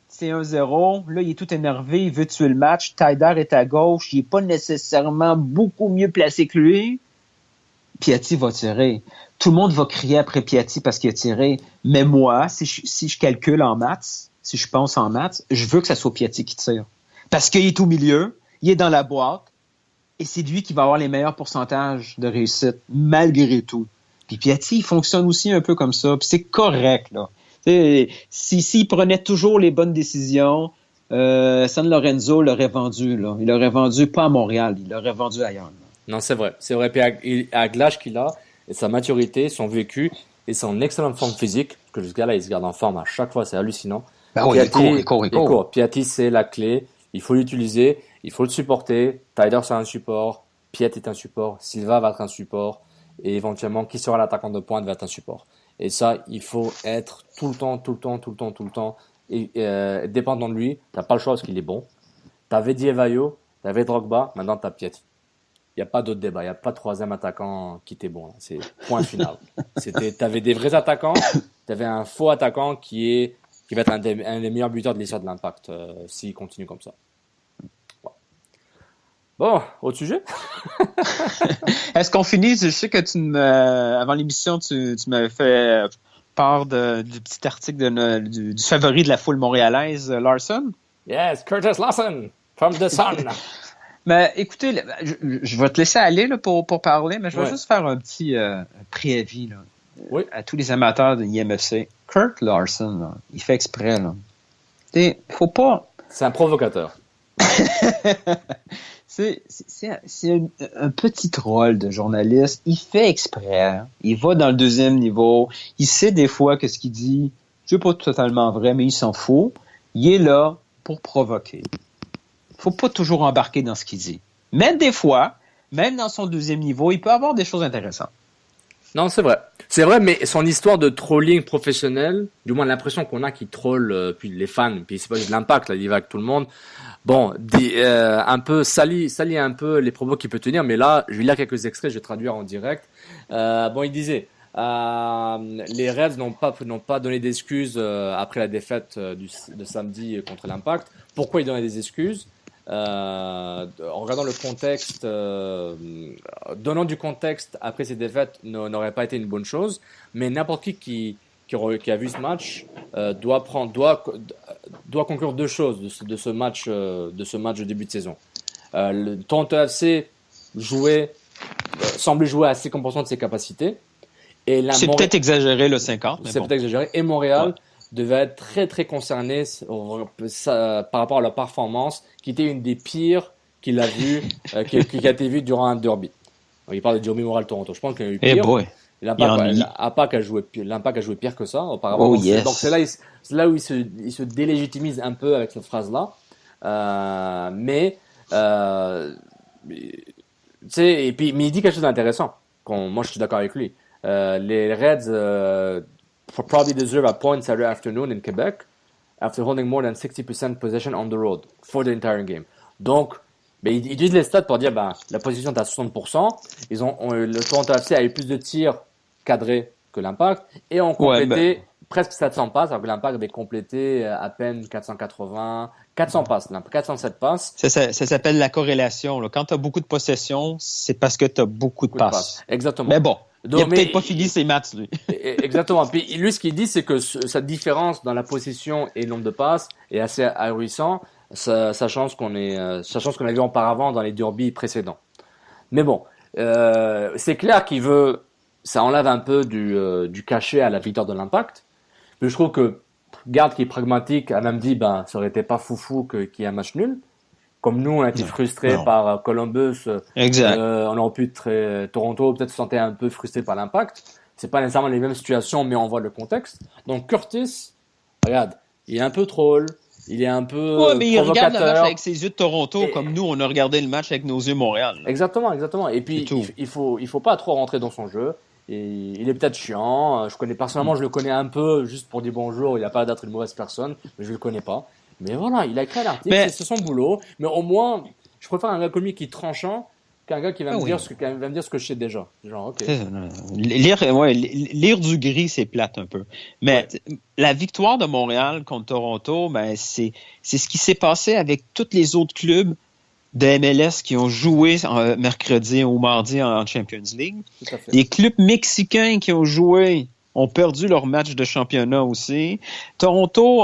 c'est 1-0. Là, il est tout énervé. Il veut tuer le match. Taider est à gauche. Il est pas nécessairement beaucoup mieux placé que lui. Piatti va tirer. Tout le monde va crier après Piatti parce qu'il a tiré. Mais moi, si je calcule en maths, si je pense en maths, je veux que ça soit Piatti qui tire. Parce qu'il est au milieu, il est dans la boîte, et c'est lui qui va avoir les meilleurs pourcentages de réussite, malgré tout. Puis Piatti, il fonctionne aussi un peu comme ça, puis c'est correct, là. S'il prenait toujours les bonnes décisions, San Lorenzo l'aurait vendu, là. Il l'aurait vendu pas à Montréal, il l'aurait vendu ailleurs, là. Non, c'est vrai. C'est vrai. Puis avec l'âge qu'il a, et sa maturité, son vécu, et son excellente forme physique, parce que ce gars-là, il se garde en forme à chaque fois, c'est hallucinant. Il court. Piatti, c'est la clé. Il faut l'utiliser, il faut le supporter. Taider, c'est un support. Piatti est un support. Silva va être un support. Et éventuellement, qui sera l'attaquant de pointe va être un support. Et ça, il faut être tout le temps. Et dépendant de lui, t'as pas le choix parce qu'il est bon. T'avais Dievaio, t'avais Drogba, maintenant t'as Piatti. Il n'y a pas d'autre débat. Il n'y a pas de troisième attaquant qui était bon. C'est point final. T'avais des vrais attaquants. T'avais un faux attaquant qui va être un des meilleurs buteurs de l'histoire de l'Impact s'il continue comme ça. Bon, autre sujet. Est-ce qu'on finit? Je sais que avant l'émission, tu m'avais fait part du petit article du favori de la foule montréalaise, Larson. Yes, Curtis Larson from the Sun. Mais écoutez, je vais te laisser aller là, pour parler, mais je vais juste faire un petit préavis là, à tous les amateurs de l'IMFC. Kurt Larson, là, il fait exprès. Là. Faut pas... C'est un provocateur. c'est un petit troll de journaliste. Il fait exprès. Il va dans le deuxième niveau. Il sait des fois que ce qu'il dit, c'est pas totalement vrai, mais il s'en fout. Il est là pour provoquer. Faut pas toujours embarquer dans ce qu'il dit. Mais des fois, même dans son deuxième niveau, il peut avoir des choses intéressantes. Non, c'est vrai. C'est vrai, mais son histoire de trolling professionnel, du moins l'impression qu'on a qu'il troll puis les fans, puis c'est pas juste l'Impact, là, il va avec tout le monde. Bon, un peu salit un peu les propos qu'il peut tenir, mais là, je vais lire quelques extraits, je vais traduire en direct. Bon, il disait, les Reds n'ont pas donné d'excuses après la défaite de samedi contre l'Impact. Pourquoi ils donnaient des excuses? En regardant le contexte, donnant du contexte après ces défaites n'aurait pas été une bonne chose, mais n'importe qui a vu ce match doit conclure deux choses de ce match de début de saison. Le Toronto FC semblait jouer à 50% de ses capacités. Et c'est peut-être exagéré le 50. C'est peut-être exagéré. Et Montréal devait être très très concerné par rapport à leur performance, qui était une des pires qu'il a vu, qui a été vue durant un derby. Donc, il parle de Jeremy Montréal-Toronto. Je pense qu'il y a eu pire. L'Impact a joué pire que ça auparavant. Oh, yes. Donc c'est là où il se délégitimise un peu avec cette phrase-là. Mais il dit quelque chose d'intéressant. Moi, je suis d'accord avec lui. Les Reds probably deserve a point Saturday afternoon in Quebec after holding more than 60% possession on the road for the entire game. Donc, Mais ils utilisent les stats pour dire, la position est à 60%. Le Toronto FC a eu plus de tirs cadrés que l'Impact et ont complété presque 700 passes, alors que l'Impact avait complété à peine 400 passes, 407 passes. Ça s'appelle la corrélation. Là. Quand tu as beaucoup de possessions, c'est parce que tu as beaucoup de passes. Exactement. Mais bon, il n'a peut-être pas fini ses maths, lui. Exactement. Puis lui, ce qu'il dit, c'est que cette différence dans la possession et le nombre de passes est assez ahurissant, sachant ce qu'on a vu auparavant dans les derbies précédents. Mais bon, c'est clair ça enlève un peu du cachet à la victoire de l'Impact. Mais je trouve que Garde, qui est pragmatique, a même dit, ça aurait été pas foufou qu'il y ait un match nul. Comme nous, on a été frustrés par Columbus. Exact. On aurait pu Toronto peut-être se sentait un peu frustré par l'Impact. C'est pas nécessairement les mêmes situations, mais on voit le contexte. Donc Curtis, regarde, il est un peu troll. Il est un peu mais il regarde le match avec ses yeux de Toronto, comme nous, on a regardé le match avec nos yeux Montréal. Là. Exactement. Et puis, il faut pas trop rentrer dans son jeu. Et il est peut-être chiant. Personnellement, je le connais un peu, juste pour dire bonjour. Il n'a pas d'être une mauvaise personne, mais je le connais pas. Mais voilà, il a écrit l'article, c'est son boulot. Mais au moins, je préfère un gars comme lui qui est tranchant qu'un gars qui va me dire ce que je sais déjà. Genre, ok. Lire du gris, c'est plate un peu. Mais la victoire de Montréal contre Toronto, c'est ce qui s'est passé avec tous les autres clubs de MLS qui ont joué mercredi ou mardi en Champions League. Les clubs mexicains qui ont joué ont perdu leur match de championnat aussi. Toronto,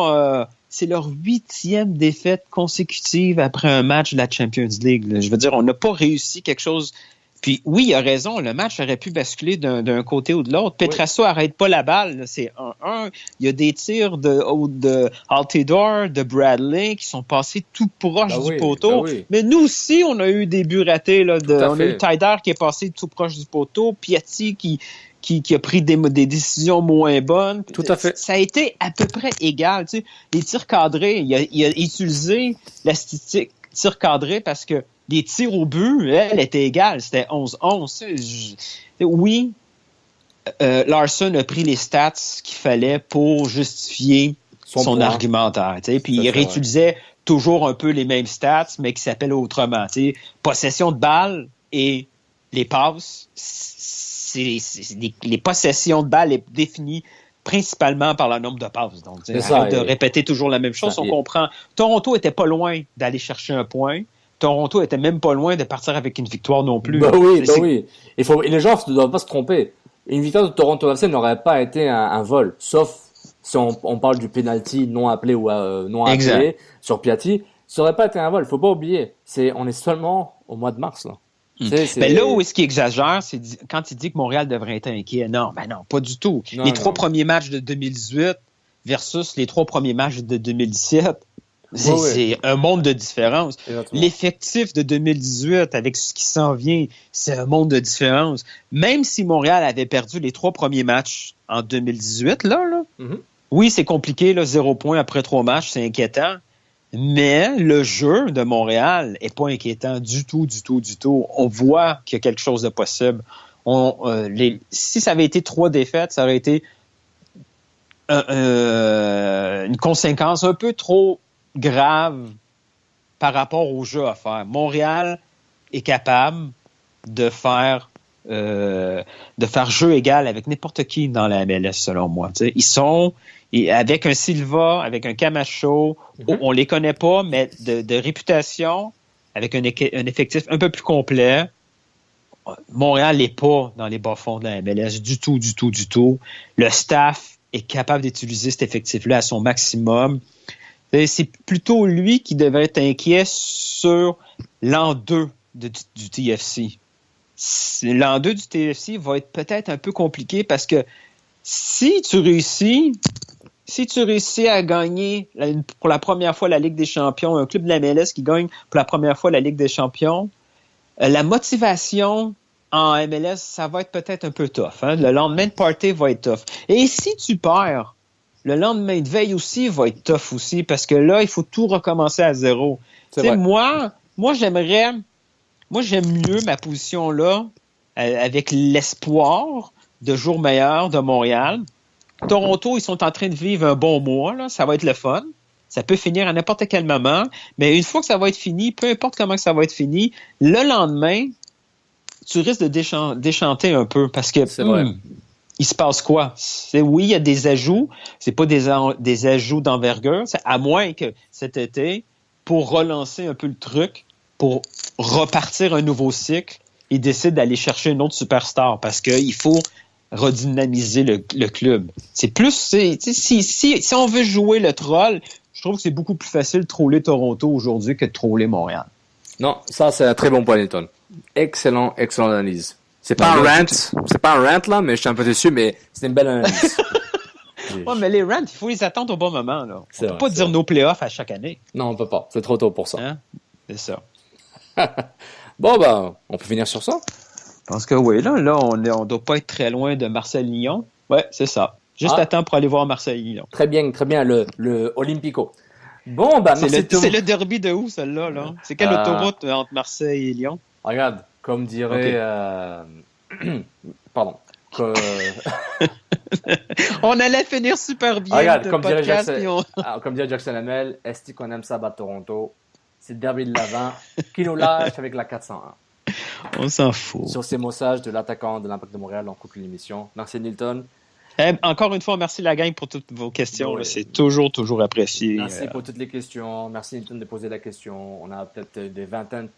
c'est leur 8e défaite consécutive après un match de la Champions League. Là. Je veux dire, on n'a pas réussi quelque chose. Puis oui, il a raison, le match aurait pu basculer d'un côté ou de l'autre. Petrasso arrête pas la balle, là. C'est 1-1. Il y a des tirs de Altidore, de Bradley qui sont passés tout proche du poteau. Mais nous aussi, on a eu des buts ratés. Là, on a eu Taider qui est passé tout proche du poteau, Piatti qui a pris des décisions moins bonnes. Tout à fait. Ça a été à peu près égal. Tu sais. Les tirs cadrés, il a utilisé la statistique tir cadré parce que les tirs au but, elle était égale. C'était 11-11. Oui, Larson a pris les stats qu'il fallait pour justifier son argumentaire. Puis il réutilisait toujours un peu les mêmes stats, mais qui s'appellent autrement. T'sais. Possession de balle et les passes, les possessions de balle est définies principalement par le nombre de passes. Donc, arrête de répéter toujours la même chose. On comprend. Toronto était pas loin d'aller chercher un point. Toronto était même pas loin de partir avec une victoire non plus. Oui. Et les gens ne doivent pas se tromper. Une victoire de Toronto FC n'aurait pas été un vol, sauf si on parle du penalty non appelé ou non appelé sur Piatti. Ça n'aurait pas été un vol. Faut pas oublier. On est seulement au mois de mars, là. Mais là où est-ce qu'il exagère, c'est quand il dit que Montréal devrait être inquiet. Non, pas du tout. Les 3 premiers matchs de 2018 versus les 3 premiers matchs de 2017, c'est un monde de différence. Exactement. L'effectif de 2018, avec ce qui s'en vient, c'est un monde de différence. Même si Montréal avait perdu les 3 premiers matchs en 2018, oui, c'est compliqué, 0 points après 3 matchs, c'est inquiétant. Mais le jeu de Montréal est pas inquiétant du tout. On voit qu'il y a quelque chose de possible. Si ça avait été 3 défaites, ça aurait été une conséquence un peu trop grave par rapport au jeu à faire. Montréal est capable de faire jeu égal avec n'importe qui dans la MLS, selon moi. T'sais. Ils sont avec un Silva, avec un Camacho, on les connaît pas, mais de réputation, avec un effectif un peu plus complet, Montréal n'est pas dans les bas-fonds de la MLS du tout. Le staff est capable d'utiliser cet effectif-là à son maximum. C'est plutôt lui qui devrait être inquiet sur l'an 2 du TFC. L'an 2 du TFC va être peut-être un peu compliqué parce que si tu réussis à gagner pour la première fois la Ligue des Champions, un club de la MLS qui gagne pour la première fois la Ligue des Champions, la motivation en MLS, ça va être peut-être un peu tough. Hein? Le lendemain de party va être tough. Et si tu perds, le lendemain de veille aussi va être tough aussi parce que là, il faut tout recommencer à zéro. Moi, j'aime mieux ma position là avec l'espoir de jours meilleurs de Montréal. Toronto, ils sont en train de vivre un bon mois. Là. Ça va être le fun. Ça peut finir à n'importe quel moment, mais une fois que ça va être fini, peu importe comment que ça va être fini, le lendemain, tu risques de déchanter un peu parce que il se passe quoi? Oui, il y a des ajouts, c'est pas des ajouts d'envergure, c'est à moins que cet été, pour relancer un peu le truc, pour repartir un nouveau cycle, ils décident d'aller chercher une autre superstar parce qu'il faut redynamiser le club. C'est plus, si on veut jouer le troll, je trouve que c'est beaucoup plus facile de troller Toronto aujourd'hui que de troller Montréal. Non, ça c'est un très bon point, Nilton. Excellent analyse. C'est pas un rant là, mais je suis un peu déçu, mais c'est une belle analyse. Ouais, mais les rants, il faut les attendre au bon moment. Là. On peut pas dire nos playoffs à chaque année. Non, on peut pas. C'est trop tôt pour ça. Hein? C'est ça. Bon, on peut finir sur ça. Je pense que oui. Là, on doit pas être très loin de Marseille-Lyon. Ouais, c'est ça. Juste à temps pour aller voir Marseille-Lyon. Très bien, le Olympico. Bon, merci. C'est le derby de où, celle-là? Là? C'est quelle autoroute entre Marseille et Lyon? Regarde, comme dirait... Pardon. On allait finir super bien. Regarde, comme dirait Jackson Hamel, est-ce qu'on aime ça battre Toronto? C'est le derby de l'Avent qui nous lâche avec la 401. On s'en fout. Sur ces mots sages de l'attaquant de l'Impact de Montréal, on coupe l'émission. Merci Nilton. Encore une fois, merci la gang pour toutes vos questions. Oui. C'est toujours apprécié. Merci pour toutes les questions. Merci Nilton de poser la question. On a peut-être des vingtaines,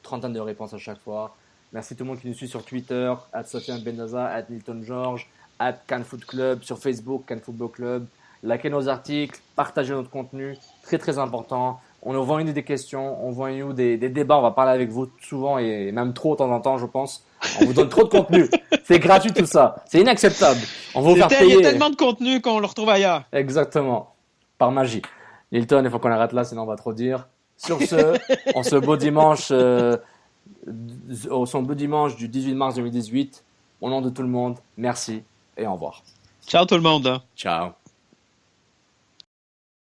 trentaines de réponses à chaque fois. Merci tout le monde qui nous suit sur Twitter, @SofianeBendaza, @NiltonGeorge, @CanFootClub, sur Facebook, CanFootball Club. Likez nos articles, partagez notre contenu, très très important. On nous envoie des questions, on voit des débats, on va parler avec vous souvent et même trop de temps en temps, je pense. On vous donne trop de contenu. C'est gratuit tout ça. C'est inacceptable. On va vous faire payer. Il y a tellement de contenu qu'on le retrouve ailleurs. Exactement. Par magie. Nilton, il faut qu'on arrête là, sinon on va trop dire. Sur ce, on se beau dimanche, son beau dimanche du 18 mars 2018. Au nom de tout le monde, merci et au revoir. Ciao tout le monde. Ciao.